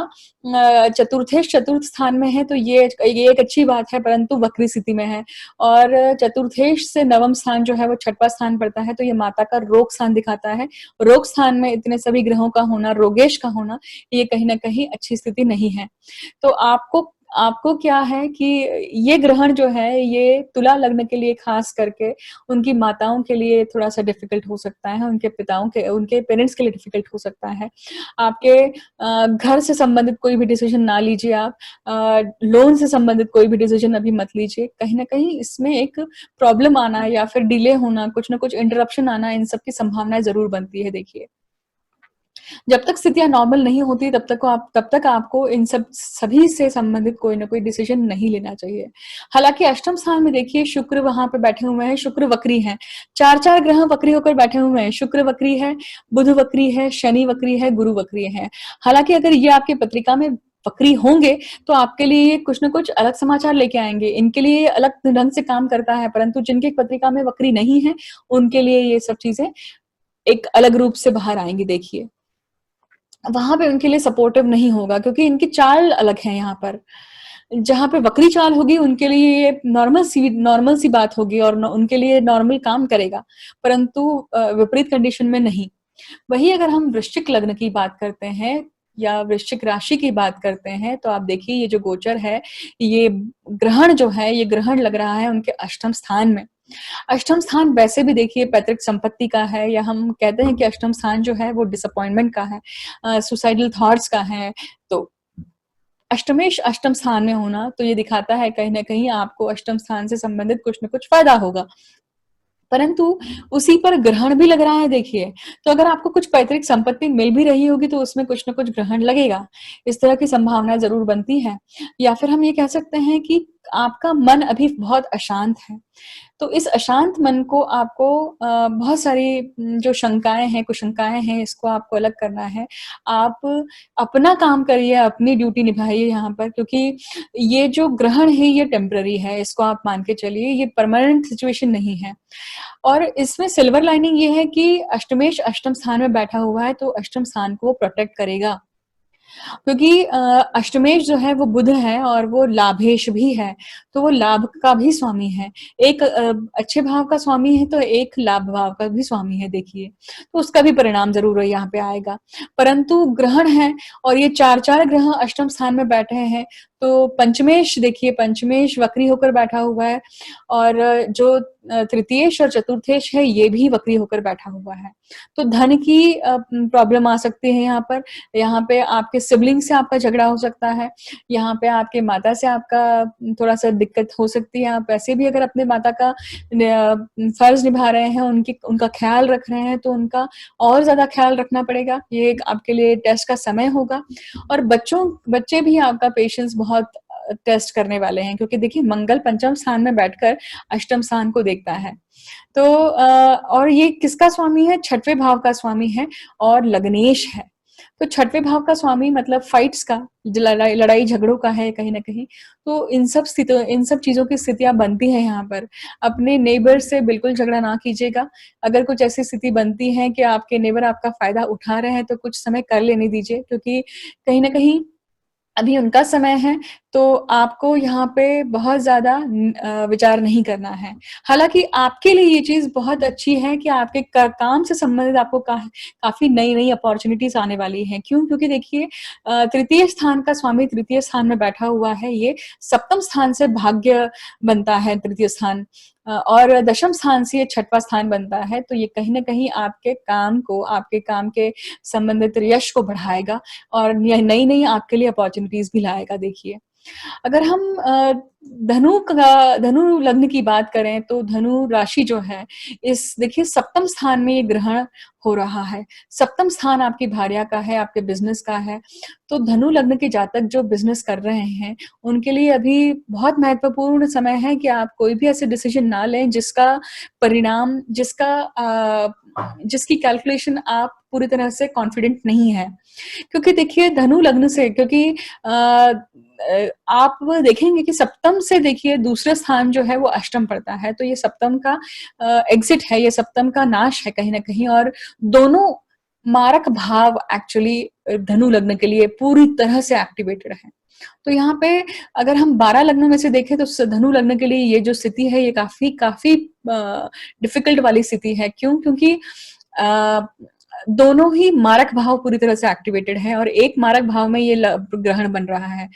चतुर्थ स्थान में है, तो ये एक अच्छी बात है, परंतु वक्री स्थिति में है और चतुर्थेश से नवम स्थान जो है वो छठवां स्थान पड़ता है, तो ये माता का रोग स्थान दिखाता है। रोग स्थान में इतने सभी ग्रहों का होना, रोगेश का होना, ये कहीं न कहीं अच्छी स्थिति नहीं है। तो आपको आपको क्या है कि ये ग्रहण जो है, ये तुला लग्न के लिए खास करके उनकी माताओं के लिए थोड़ा-सा डिफ़िकल्ट हो सकता है, उनके पेरेंट्स के लिए डिफ़िकल्ट हो सकता है। आपके घर से संबंधित कोई भी डिसीज़न ना लीजिए आप। लोन से संबंधित कोई भी डिसीज़न अभी मत लीजिए। कहीं न कहीं इसमें एक प्रॉब्लम आना या फिर डिले होना, कुछ न कुछ इंटरप्शन आना, इन सब की संभावनाएँ ज़रूर बनती है देखिए। जब तक स्थितियाँ नॉर्मल नहीं होती तब तक आपको इन सभी से संबंधित कोई न कोई डिसीज़न नहीं लेना चाहिए। हालाँकि अष्टम स्थान में देखिए शुक्र वहाँ पे बैठे हुए हैं, शुक्र वक्री हैं। 4-4 ग्रह वक्री होकर बैठे हुए हैं, शुक्र वक्री है, बुध वक्री है, शनि वक्री है, गुरु वक्री है। हालाँकि अगर ये आपकी पत्रिका में वक्री होंगे, तो आपके लिए ये कुछ न कुछ अलग समाचार लेके आएँगे। इनके लिए ये अलग ढंग से काम करता है, परंतु जिनकी पत्रिका में वक्री नहीं है, उनके लिए ये सब चीज़ें एक अलग रूप से बाहर आएँगी देखिए। वहाँ पे उनके लिए सपोर्टिव नहीं होगा क्योंकि इनकी चाल अलग है यहाँ पर। जहाँ पे वक्री चाल होगी उनके लिए ये नॉर्मल सी बात होगी और उनके लिए नॉर्मल काम करेगा, परंतु विपरीत कंडीशन में नहीं। वहीं अगर हम वृश्चिक लग्न की बात करते हैं या वृश्चिक राशि की बात करते हैं, तो आप देखिए ये जो गोचर है, ये ग्रहण जो है, ये ग्रहण लग रहा है उनके अष्टम स्थान में। अष्टम स्थान वैसे भी देखिए पैतृक संपत्ति का है या हम कहते हैं कि अष्टम स्थान जो है वो डिसअपॉइंटमेंट का है, सुसाइडल थॉट्स का है। तो अष्टमेश अष्टम स्थान में होना तो ये दिखाता है कहीं न कहीं आपको अष्टम स्थान से संबंधित कुछ न कुछ फ़ायदा होगा। परंतु उसी पर ग्रहण भी लग रहा है देखिए, तो अगर आपको कुछ पैतृक संपत्ति मिल भी रही होगी तो उसमें कुछ न कुछ ग्रहण लगेगा। इस तरह की संभावनाएँ ज़रूर बनती हैं या फिर हम ये कह सकते हैं कि आपका मन अभी बहुत अशांत है। तो इस अशांत मन को आपको बहुत सारी जो शंकाएँ हैं, कुशंकाएँ हैं, इसको आपको अलग करना है। आप अपना काम करिए, अपनी ड्यूटी निभाइए यहाँ पर क्योंकि ये जो ग्रहण है ये टेम्परेरी है, इसको आप मान के चलिए, ये परमानेंट सिचुएशन नहीं है। और इसमें सिल्वर लाइनिंग ये है कि अष्टमेश अष्टम स्थान में बैठा हुआ है, तो अष्टम स्थान को वो प्रोटेक्ट करेगा। क्योंकि अष्टमेश जो है वो बुध है और वो लाभेश भी है, तो वो लाभ का भी स्वामी है। एक अच्छे भाव का स्वामी है तो एक लाभ भाव का भी स्वामी है देखिए, तो उसका भी परिणाम ज़रूर यहाँ पे आएगा। परंतु ग्रहण है और ये 4-4 ग्रह अष्टम स्थान में बैठे हैं, तो पंचमेश देखिए पंचमेश वक्री होकर बैठा हुआ है और जो तृतीयेश और चतुर्थेश है ये भी वक्री होकर बैठा हुआ है। तो धन की प्रॉब्लम आ सकती है यहाँ पे आपके सिबलिंग से आपका झगड़ा हो सकता है, यहाँ पे आपके माता से आपका थोड़ा-सा दिक्कत हो सकती है। आप वैसे भी अगर अपने माता का फर्ज़ निभा रहे हैं, उनका ख़्याल रख रहे हैं, तो उनका और ज़्यादा ख़्याल रखना पड़ेगा। ये एक आपके लिए टेस्ट का समय होगा और बच्चे भी आपका पेशेंस बहुत टेस्ट करने वाले हैं क्योंकि देखिए मंगल पंचम स्थान में बैठकर अष्टम स्थान को देखता है। तो और ये किसका स्वामी है? छठवें भाव का स्वामी है और लग्नेश है। तो छठवें भाव का स्वामी मतलब फाइट्स का, लड़ाई लड़ाई झगड़ों का है कहीं न कहीं। तो इन सब चीज़ों की स्थितियाँ बनती हैं यहाँ पर। अपने नेबर से बिल्कुल झगड़ा ना कीजिएगा। अगर कुछ ऐसी स्थिति बनती है कि आपके नेबर आपका फ़ायदा उठा रहे हैं, तो कुछ समय कर लेने दीजिए, क्योंकि कहीं न कहीं अभी उनका समय है, तो आपको यहाँ पे बहुत ज़्यादा विचार नहीं करना है। हालाँकि आपके लिए ये चीज़ बहुत अच्छी है कि आपके क काम से संबंधित आपको काफ़ी नई-नई अपॉर्च्युनिटीज़ आने वाली हैं। क्यों? क्योंकि देखिए तृतीय स्थान का स्वामी तृतीय स्थान में बैठा हुआ है, ये सप्तम स्थान से भाग्य बनता है तृतीय स्थान, और दशम स्थान से ये छठवां स्थान बनता है, तो ये कहीं न कहीं आपके काम के संबंधित यश को बढ़ाएगा और ये नई-नई आपके लिए अपॉर्च्युनिटीज़ भी लाएगा देखिए। अगर हम धनु लग्न की बात करें, तो धनु राशि जो है, इस देखिए सप्तम स्थान में ये ग्रहण हो रहा है। सप्तम स्थान आपकी भार्या का है, आपके बिज़नेस का है। तो धनु लग्न के जातक जो बिज़नेस कर रहे हैं, उनके लिए अभी बहुत महत्वपूर्ण समय है कि आप कोई भी ऐसे डिसीज़न ना लें जिसका परिणाम जिसकी कैलकुलेशन आप पूरी तरह से कॉन्फिडेंट नहीं हैं। क्योंकि देखिए धनु लग्न से, क्योंकि आप देखेंगे कि सप्तम से देखिए दूसरा स्थान जो है वो अष्टम पड़ता है, तो ये सप्तम का एग्ज़िट है, ये सप्तम का नाश है कहीं न कहीं, और दोनों मारक भाव एक्चुअली धनु लग्न के लिए पूरी तरह से एक्टिवेटेड हैं। तो यहाँ पे अगर हम 12 लग्नों में से देखें, तो धनु लग्न के लिए ये जो स्थिति है, ये काफ़ी काफ़ी डिफ़िकल्ट वाली स्थिति है। क्यों? क्योंकि अ, दोनों ही मारक भाव पूरी तरह से एक्टिवेटेड है, और एक मारक भाव में ये ग्रहण बन रहा है।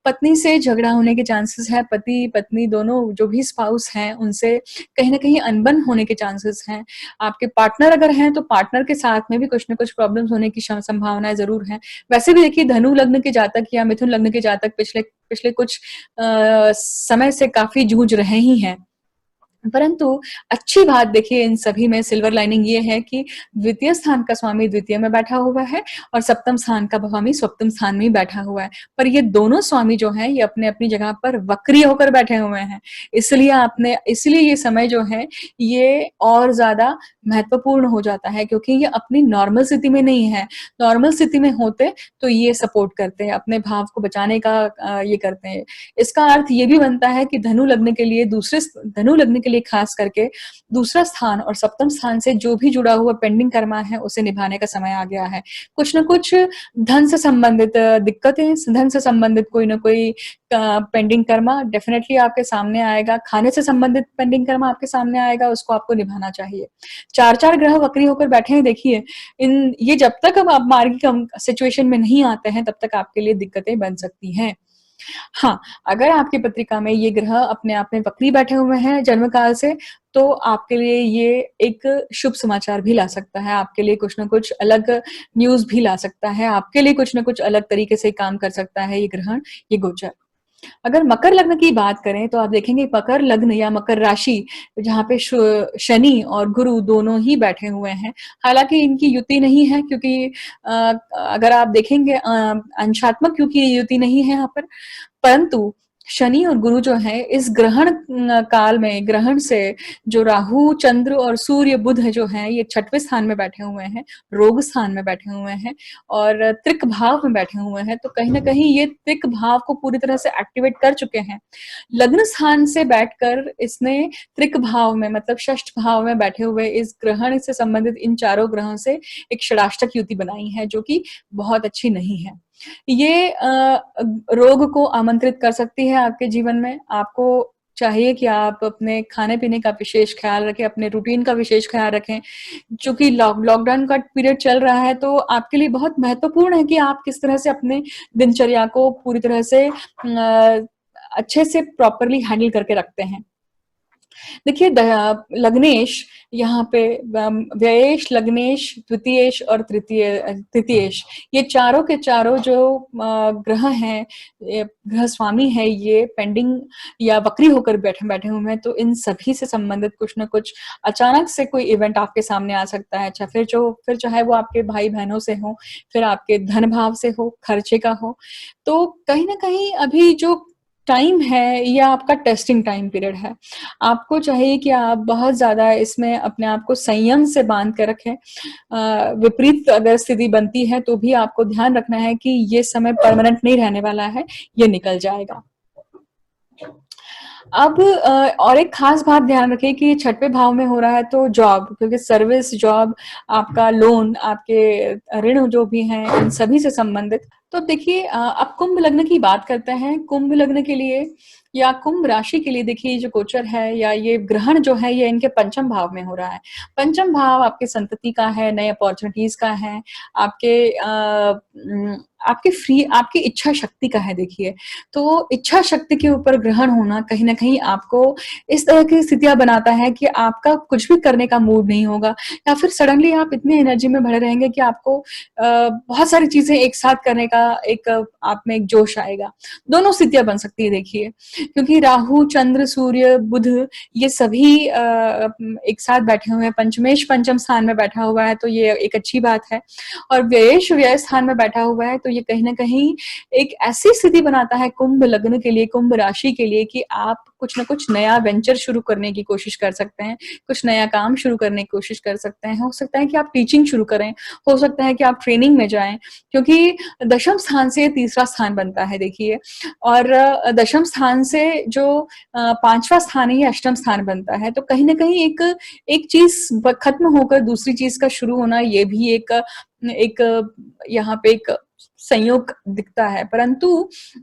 पत्नी से झगड़ा होने के चांसेस है, पति-पत्नी दोनों जो भी स्पाउस हैं, उनसे कहीं न कहीं अनबन होने के चांसेस हैं। आपके पार्टनर अगर हैं, तो पार्टनर के साथ में भी कुछ न कुछ प्रॉब्लम्स होने की संभावनाएँ ज़रूर हैं। वैसे भी देखिए धनु लग्न के जातक या मिथुन लग्न के जातक पिछले पिछले कुछ समय से काफ़ी जूझ रहे ही हैं। परंतु अच्छी बात देखिए इन सभी में सिल्वर लाइनिंग ये है कि द्वितीय स्थान का स्वामी द्वितीय में बैठा हुआ है, और सप्तम स्थान का स्वामी सप्तम स्थान में ही बैठा हुआ है। पर ये दोनों स्वामी जो हैं, ये अपनी-अपनी जगह पर वक्री होकर बैठे हुए हैं। इसलिए ये समय जो है, ये और ज़्यादा महत्वपूर्ण हो जाता है, क्योंकि ये अपनी नॉर्मल स्थिति में नहीं है। नॉर्मल स्थिति में होते तो ये सपोर्ट करते हैं, अपने भाव को बचाने का ये करते हैं। इसका अर्थ ये भी बनता है कि धनु लग्न के लिए खास करके दूसरा स्थान और सप्तम स्थान से जो भी जुड़ा हुआ पेंडिंग कर्मा है, उसे निभाने का समय आ गया है। कुछ न कुछ धन से संबंधित दिक्कतें, धन से संबंधित कोई न कोई पेंडिंग कर्मा डेफिनिटली आपके सामने आएगा। खाने से संबंधित पेंडिंग कर्मा आपके सामने आएगा, उसको आपको निभाना चाहिए। 4-4 ग्रह वक्री होकर बैठे हैं देखिए, ये जब तक अब आप मार्गी सिचुएशन में नहीं आते हैं, तब तक आपके लिए दिक्कतें बन सकती हैं। हाँ, अगर आपकी पत्रिका में ये ग्रह अपने आप में वक्री बैठे हुए हैं जन्म काल से, तो आपके लिए ये एक शुभ समाचार भी ला सकता है, आपके लिए कुछ न कुछ अलग न्यूज़ भी ला सकता है, आपके लिए कुछ न कुछ अलग तरीके से काम कर सकता है ये ग्रहण, ये गोचर। अगर मकर लग्न की बात करें, तो आप देखेंगे मकर लग्न या मकर राशि, जहाँ पे शनि और गुरु दोनों ही बैठे हुए हैं। हालाँकि इनकी युति नहीं है, क्योंकि अगर आप देखेंगे अंशात्मक क्योंकि युति नहीं है यहाँ पर, परंतु शनि और गुरु जो हैं, इस ग्रहण काल में ग्रहण से जो राहु, चंद्र और सूर्य, बुध जो हैं, ये छठवें स्थान में बैठे हुए हैं, रोग स्थान में बैठे हुए हैं और त्रिक भाव में बैठे हुए हैं। तो कहीं न कहीं ये त्रिक भाव को पूरी तरह से एक्टिवेट कर चुके हैं। लग्न स्थान से बैठकर इसने त्रिक भाव में मतलब षष्ठ भाव में बैठे हुए इस ग्रहण से संबंधित इन चारों ग्रहों से एक षडाष्टक युति बनाई है, जो कि बहुत अच्छी नहीं है। ये रोग को आमंत्रित कर सकती है आपके जीवन में। आपको चाहिए कि आप अपने खाने-पीने का विशेष ख़्याल रखें, अपने रूटीन का विशेष ख़्याल रखें। चूँकि लॉकडाउन का पीरियड चल रहा है, तो आपके लिए बहुत महत्वपूर्ण है कि आप किस तरह से अपने दिनचर्या को पूरी तरह से अच्छे से प्रॉपरली हैंडल करके रखते हैं। देखिए लग्नेश यहाँ पे व्ययेश, लग्नेश, द्वितीयेश और तृतीयेश, ये चारों के चारों जो ग्रह हैं, ग्रह स्वामी है, ये पेंडिंग या वक्री होकर बैठे बैठे हुए हैं। तो इन सभी से संबंधित कुछ न कुछ अचानक से कोई इवेंट आपके सामने आ सकता है। अच्छा, फिर चाहे वो आपके भाई बहनों से हो, फिर आपके धन भाव से हो, खर्चे का हो, तो कहीं न कहीं अभी जो टाइम है, ये आपका टेस्टिंग टाइम पीरियड है। आपको चाहिए कि आप बहुत ज़्यादा इसमें अपने आप को संयम से बाँध के रखें। विपरीत अगर स्थिति बनती है तो भी आपको ध्यान रखना है कि ये समय परमानेंट नहीं रहने वाला है, ये निकल जाएगा। अब और एक खास बात ध्यान रखिए कि छठवें भाव में हो रहा है तो जॉब, क्योंकि सर्विस, जॉब, आपका लोन, आपके ऋण जो भी हैं, इन सभी से संबंधित। तो देखिए अब कुंभ लग्न की बात करते हैं। कुंभ लग्न के लिए या कुंभ राशि के लिए देखिए जो गोचर है या ये ग्रहण जो है ये इनके पंचम भाव में हो रहा है। पंचम भाव आपके संतति का है, नए अपॉर्चुनिटीज का है, आपके आपकी इच्छा शक्ति का है देखिए। तो इच्छा शक्ति के ऊपर ग्रहण होना कहीं न कहीं आपको इस तरह की स्थितियाँ बनाता है कि आपका कुछ भी करने का मूड नहीं होगा, या फिर सडनली आप इतने एनर्जी में भरे रहेंगे कि आपको बहुत सारी चीज़ें एक साथ करने का एक आप में एक जोश आएगा। दोनों स्थितियाँ बन सकती है देखिए, क्योंकि राहु, चंद्र, सूर्य, बुध ये सभी एक साथ बैठे हुए हैं। पंचमेश पंचम स्थान में बैठा हुआ है तो ये एक अच्छी बात है, और व्ययेश व्यय स्थान में बैठा हुआ है तो ये कहीं न कहीं एक ऐसी स्थिति बनाता है कुंभ लग्न के लिए, कुंभ राशि के लिए, कि आप कुछ न कुछ नया वेंचर शुरू करने की कोशिश कर सकते हैं, कुछ नया काम शुरू करने की कोशिश कर सकते हैं। हो सकता है कि आप टीचिंग शुरू करें, हो सकता है कि आप ट्रेनिंग में जाएँ, क्योंकि दशम स्थान से तीसरा स्थान बनता है देखिए, और दशम स्थान से जो 5वां स्थान है ये अष्टम स्थान बनता है। तो कहीं न कहीं एक चीज़ खत्म होकर दूसरी चीज़ का शुरू होना, ये भी एक यहाँ पे एक संयोग दिखता है, परंतु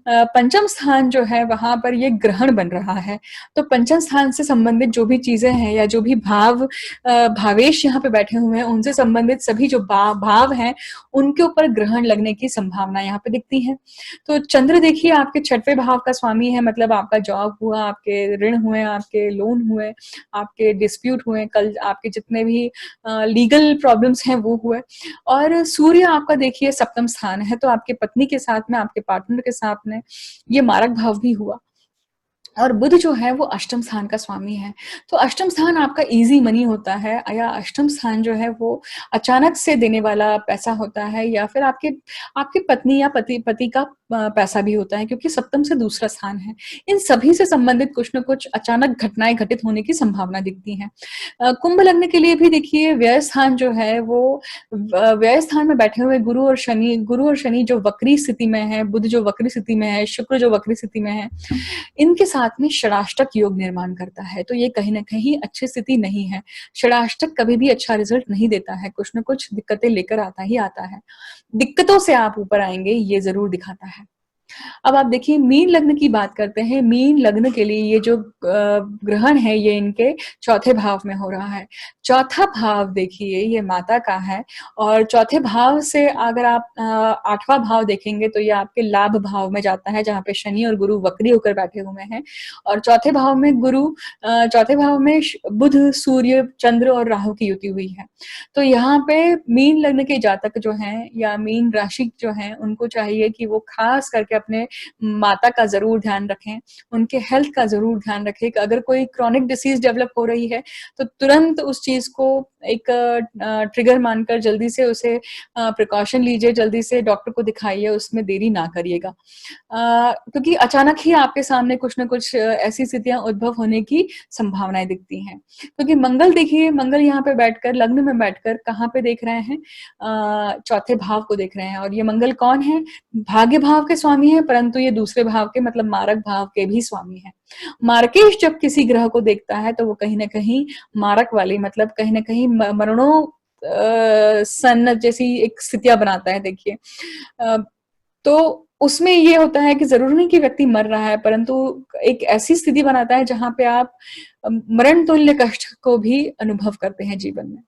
पंचम स्थान जो है वहां पर ये ग्रहण बन रहा है। तो पंचम स्थान से संबंधित जो भी चीजें हैं या जो भी भावेश यहाँ पे बैठे हुए हैं, उनसे संबंधित सभी जो भाव हैं, उनके ऊपर ग्रहण लगने की संभावना यहाँ पे दिखती है। तो चंद्र देखिए आपके छठवें भाव का स्वामी है, मतलब आपका जॉब हुआ, आपके ऋण हुए, आपके लोन हुए, आपके डिस्प्यूट हुए, कल आपके जितने भी लीगल प्रॉब्लम्स हैं वो हुए। और सूर्य आपका देखिए सप्तम स्थान है, तो आपके पत्नी के साथ में, आपके पार्टनर के साथ में ये मारक भाव भी हुआ। और बुध जो है वो अष्टम स्थान का स्वामी है। तो अष्टम स्थान आपका ईज़ी मनी होता है, या अष्टम स्थान जो है वो अचानक से देने वाला पैसा होता है, या फिर आपके आपकी पत्नी या पति का पैसा भी होता है, क्योंकि सप्तम से दूसरा स्थान है। इन सभी से संबंधित कुछ न कुछ अचानक घटनाएँ घटित होने की संभावना दिखती है। कुंभ लग्न के लिए भी देखिए व्यय स्थान जो है वो व्यय स्थान में बैठे हुए गुरु और शनि जो वक्री स्थिति में है, बुध जो वक्री स्थिति में है, शुक्र जो वक्री स्थिति में है, इनके साथ में षडाष्टक योग निर्माण करता है। तो ये कहीं न कहीं अच्छी स्थिति नहीं है। षडाष्टक कभी भी अच्छा रिज़ल्ट नहीं देता है, कुछ न कुछ दिक्कतें लेकर आता ही आता है। दिक्कतों से आप ऊपर आएँगे, ये ज़रूर दिखाता है। अब आप देखिए मीन लग्न की बात करते हैं। मीन लग्न के लिए ये जो ग्रहण है ये इनके चौथे भाव में हो रहा है। चौथा भाव देखिए ये माता का है, और चौथे भाव से अगर आप 8वां भाव देखेंगे तो ये आपके लाभ भाव में जाता है, जहाँ पे शनि और गुरु वक्री होकर बैठे हुए हैं, और चौथे भाव में चौथे भाव में बुध, सूर्य, चंद्र और राहु की युति हुई है। तो यहाँ पे मीन लग्न के जातक जो हैं या मीन राशि जो हैं, उनको चाहिए कि वो खास करके अपने माता का ज़रूर ध्यान रखें, उनके हेल्थ का ज़रूर ध्यान रखें कि अगर कोई क्रॉनिक डिसीज़ डेवलप हो रही है, तो तुरंत उस चीज़ को एक ट्रिगर मानकर जल्दी से उसे प्रिकॉशन लीजिए, जल्दी से डॉक्टर को दिखाइए, उसमें देरी ना करिएगा। क्योंकि अचानक ही आपके सामने कुछ न कुछ ऐसी स्थितियाँ उद्भव होने की संभावनाएँ दिखती हैं। क्योंकि मंगल देखिए, मंगल यहाँ पे बैठकर, लग्न में बैठकर कहाँ पे देख रहे हैं? चौथे भाव को देख रहे हैं, और ये मंगल कौन है? भाग्य भाव के स्वामी हैं, परंतु ये दूसरे भाव के मतलब मारक भाव के भी स्वामी हैं। मार्केश जब किसी ग्रह को देखता है तो वो कहीं न कहीं मारक वाली, मतलब कहीं न कहीं मरणों सन्न जैसी एक स्थितियाँ बनाता है देखिए। अ, तो उसमें ये होता है कि ज़रूरी नहीं कि व्यक्ति मर रहा है, परंतु एक ऐसी स्थिति बनाता है जहाँ पे आप मरण तुल्य कष्ट को भी अनुभव करते हैं जीवन में।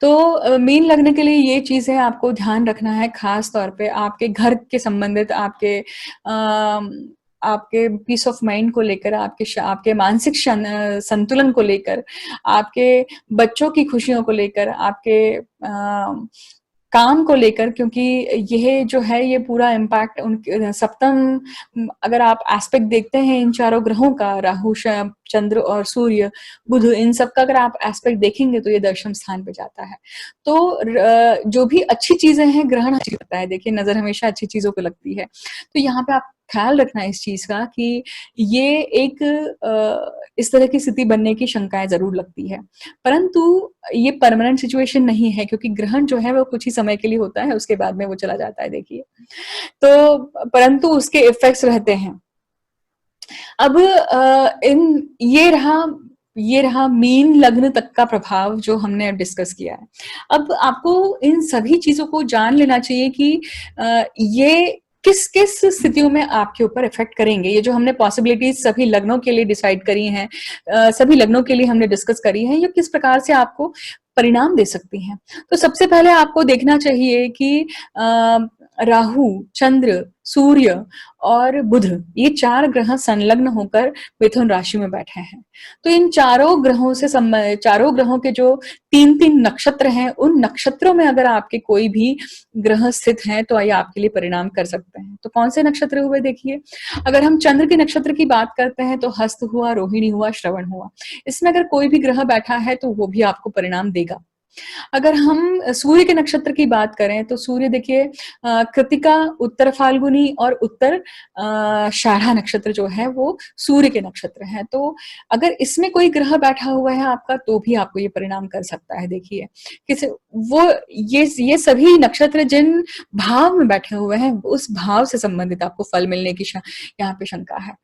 तो मीन लगने के लिए ये चीज़ें आपको ध्यान रखना है, ख़ास तौर पे आपके घर के संबंधित, आपके पीस ऑफ माइंड को लेकर, आपके मानसिक संतुलन को लेकर, आपके बच्चों की खुशियों को लेकर, आपके काम को लेकर, क्योंकि यह जो है ये पूरा इम्पैक्ट उनके सप्तम, अगर आप एस्पेक्ट देखते हैं इन चारों ग्रहों का, राहु, चंद्र और सूर्य, बुध, इन सब का अगर आप एस्पेक्ट देखेंगे तो ये दशम स्थान पे जाता है। तो जो भी अच्छी चीजें हैं, ग्रहण अच्छी लगता है, देखिए नजर हमेशा अच्छी चीजों को लगती है। तो यहाँ पे आप ख़्याल रखना इस चीज़ का कि ये एक इस तरह की स्थिति बनने की शंकाएँ ज़रूर लगती है। परंतु ये परमानेंट सिचुएशन नहीं है क्योंकि ग्रहण जो है वो कुछ ही समय के लिए होता है, उसके बाद में वो चला जाता है देखिए। तो परंतु उसके इफ़ेक्ट्स रहते हैं। अब इन ये रहा मीन लग्न तक का प्रभाव जो हमने डिस्कस किया है। अब आपको इन सभी चीज़ों को जान लेना चाहिए कि ये किस-किस स्थितियों में आपके ऊपर इफ़ेक्ट करेंगे। ये जो हमने पॉसिबिलिटीज़ सभी लग्नों के लिए डिसाइड करी हैं, सभी लग्नों के लिए हमने डिस्कस करी हैं, ये किस प्रकार से आपको परिणाम दे सकती हैं। तो सबसे पहले आपको देखना चाहिए कि अ, राहु, चंद्र, सूर्य और बुध ये 4 ग्रह संलग्न होकर मिथुन राशि में बैठे हैं। तो इन चारों ग्रहों के जो 3-3 नक्षत्र हैं, उन नक्षत्रों में अगर आपके कोई भी ग्रह स्थित हैं, तो ये आपके लिए परिणाम कर सकते हैं। तो कौन से नक्षत्र हुए देखिए, अगर हम चंद्र के नक्षत्र की बात करते हैं, तो हस्त हुआ, रोहिणी हुआ, श्रवण हुआ। इसमें अगर कोई भी ग्रह बैठा है, तो वो भी आपको परिणाम देगा। अगर हम सूर्य के नक्षत्र की बात करें तो सूर्य देखिए कृतिका, उत्तर फाल्गुनी और उत्तर आषाढ़ा नक्षत्र जो है वो सूर्य के नक्षत्र हैं। तो अगर इसमें कोई ग्रह बैठा हुआ है आपका तो भी आपको ये परिणाम कर सकता है देखिए। किसी वो ये सभी नक्षत्र जिन भाव में बैठे हुए हैं उस भाव से संबंधित आपको फल मिलने की यहाँ पे शंका है।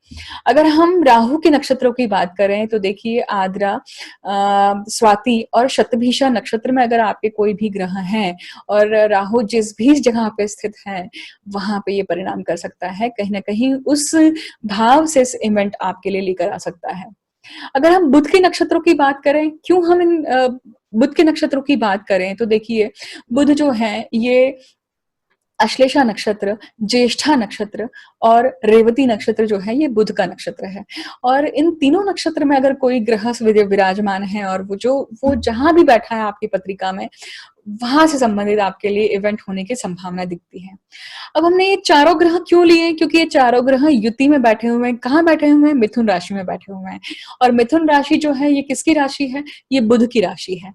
अगर हम राहु के नक्षत्रों की बात करें तो देखिए आद्रा, स्वाति और शतभिषा नक्षत्र में अगर आपके कोई भी ग्रह हैं और राहु जिस भी जगह पे स्थित है वहां पे ये परिणाम कर सकता है, कहीं ना कहीं उस भाव से इस इवेंट आपके लिए लेकर आ सकता है। अगर हम बुध के नक्षत्रों की बात करें, क्यों हम इन बुध के नक्षत्रों की बात करें तो देखिए बुध जो है ये अश्लेषा नक्षत्र, ज्येष्ठा नक्षत्र और रेवती नक्षत्र जो है ये बुध का नक्षत्र है। और इन तीनों नक्षत्र में अगर कोई ग्रह विराजमान है और वो जहां भी बैठा है आपकी पत्रिका में वहां से संबंधित आपके लिए इवेंट होने की संभावना दिखती है। अब हमने ये चारों ग्रह क्यों लिए, क्योंकि ये चारों ग्रह युति में बैठे हुए हैं। कहाँ बैठे हुए हैं? मिथुन राशि में बैठे हुए हैं। और मिथुन राशि जो है ये किसकी राशि है? ये बुध की राशि है।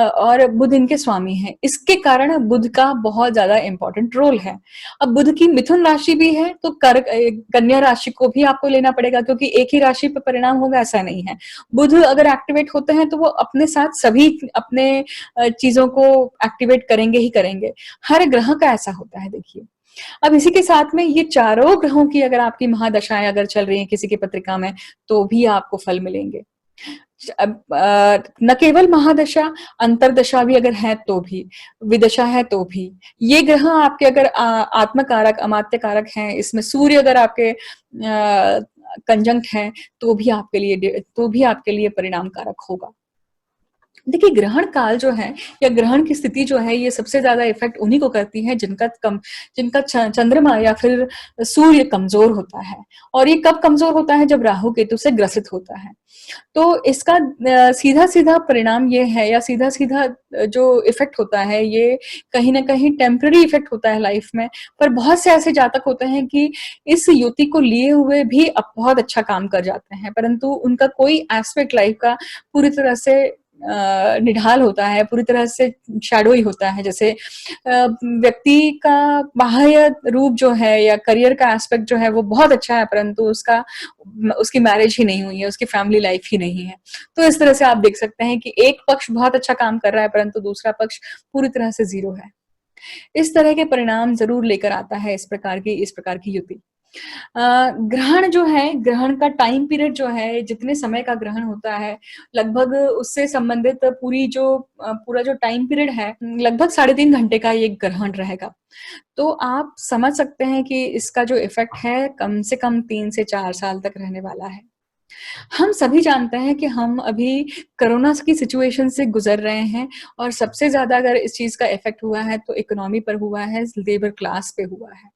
और बुध इनके स्वामी हैं। इसके कारण बुध का बहुत ज्यादा इंपॉर्टेंट रोल है। अब बुध की मिथुन राशि भी है तो कन्या राशि को भी आपको लेना पड़ेगा, क्योंकि एक ही राशि पर परिणाम होगा ऐसा नहीं है। बुध अगर एक्टिवेट होते हैं तो वो अपने साथ सभी अपने चीजों को एक्टिवेट करेंगे ही करेंगे। हर ग्रह का ऐसा होता है देखिए। अब इसी के साथ में ये चारों ग्रहों की अगर आपकी महादशाएं अगर चल रही हैं किसी की पत्रिका में तो भी आपको फल मिलेंगे। अब न केवल महादशा, अंतरदशा भी अगर है तो भी, विदशा है तो भी, ये ग्रह आपके अगर आत्मकारक अमात्य कारक हैं, इसमें सूर्य अगर आपके कंजंक्ट है तो भी आपके लिए परिणाम कारक होगा। देखिए ग्रहण काल जो है या ग्रहण की स्थिति जो है ये सबसे ज्यादा इफेक्ट उन्हीं को करती है जिनका चंद्रमा या फिर सूर्य कमजोर होता है। और ये कब कमजोर होता है? जब राहु केतु से ग्रसित होता है। तो इसका सीधा सीधा परिणाम ये है या सीधा सीधा जो इफेक्ट होता है ये कहीं ना कहीं टेम्पररी इफेक्ट होता है लाइफ में। पर बहुत से ऐसे जातक होते हैं कि इस युति को लिए हुए भी अब बहुत अच्छा काम कर जाते हैं, परंतु उनका कोई एस्पेक्ट लाइफ का पूरी तरह से निढाल होता है, पूरी तरह से शैडो ही होता है। जैसे व्यक्ति का बाह्य रूप जो है या करियर का एस्पेक्ट जो है वो बहुत अच्छा है, परंतु उसकी मैरिज ही नहीं हुई है, उसकी फैमिली लाइफ ही नहीं है। तो इस तरह से आप देख सकते हैं कि एक पक्ष बहुत अच्छा काम कर रहा है परंतु दूसरा पक्ष पूरी तरह से जीरो है। इस तरह के परिणाम जरूर लेकर आता है इस प्रकार की युति। ग्रहण जो है, ग्रहण का टाइम पीरियड जो है, जितने समय का ग्रहण होता है लगभग उससे संबंधित पूरा जो टाइम पीरियड है लगभग 3.5 घंटे का ये ग्रहण रहेगा। तो आप समझ सकते हैं कि इसका जो इफेक्ट है कम से कम 3 से 4 साल तक रहने वाला है। हम सभी जानते हैं कि हम अभी कोरोना की सिचुएशन से गुजर रहे हैं और सबसे ज्यादा अगर इस चीज का इफेक्ट हुआ है तो इकोनॉमी पर हुआ है, लेबर क्लास पे हुआ है।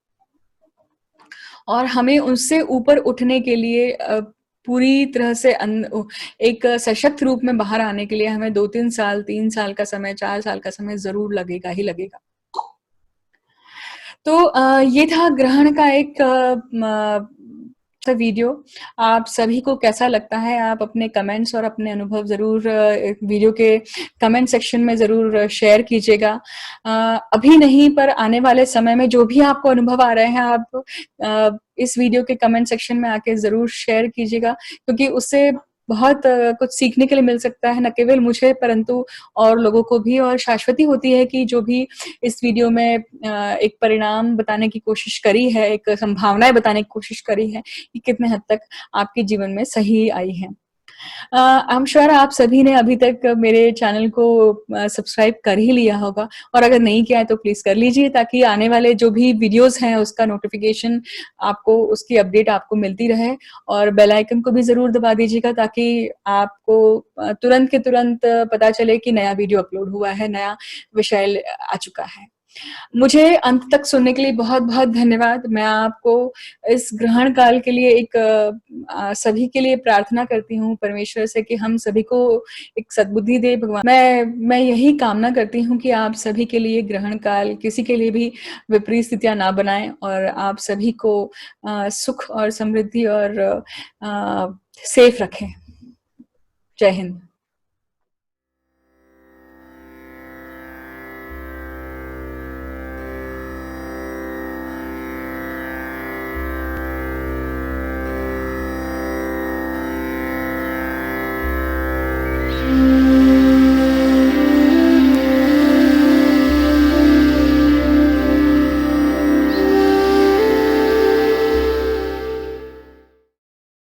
और हमें उससे ऊपर उठने के लिए पूरी तरह से एक सशक्त रूप में बाहर आने के लिए हमें 2-3 साल, 3 साल का समय, 4 साल का समय जरूर लगेगा ही लगेगा। तो ये था ग्रहण का एक वीडियो आप सभी को कैसा लगता है? आप अपने कमेंट्स और अपने अनुभव ज़रूर वीडियो के कमेंट सेक्शन में ज़रूर शेयर कीजिएगा। अ, अभी नहीं पर आने वाले समय में जो भी आपको अनुभव आ रहे हैं आप इस वीडियो के कमेंट सेक्शन में आके ज़रूर शेयर कीजिएगा क्योंकि उससे बहुत कुछ सीखने के लिए मिल सकता है, न केवल मुझे परंतु और लोगों को भी और शाश्वती होती है कि जो भी इस वीडियो में एक परिणाम बताने की कोशिश करी है, एक संभावनाएँ बताने की कोशिश करी है, कि कितने हद तक आपके जीवन में सही आई हैं। आई एम श्योर आप सभी ने अभी तक मेरे चैनल को सब्सक्राइब कर ही लिया होगा और अगर नहीं किया है तो प्लीज़ कर लीजिए ताकि आने वाले जो भी वीडियोज़ हैं उसका नोटिफ़िकेशन आपको उसकी अपडेट आपको मिलती रहे और बेल आइकन को भी ज़रूर दबा दीजिएगा ताकि आपको तुरंत के तुरंत पता चले कि नया वीडियो अपलोड हुआ है, नया विषय आ चुका है। मुझे अंत तक सुनने के लिए बहुत-बहुत धन्यवाद। मैं आपको इस ग्रहण काल के लिए एक सभी के लिए प्रार्थना करती हूँ परमेश्वर से कि हम सभी को एक सद्बुद्धि दे भगवान। मैं यही कामना करती हूँ कि आप सभी के लिए ग्रहण काल किसी के लिए भी विपरीत स्थितियाँ ना बनाएँ और आप सभी को सुख और समृद्धि और सेफ रखें। जय हिंद।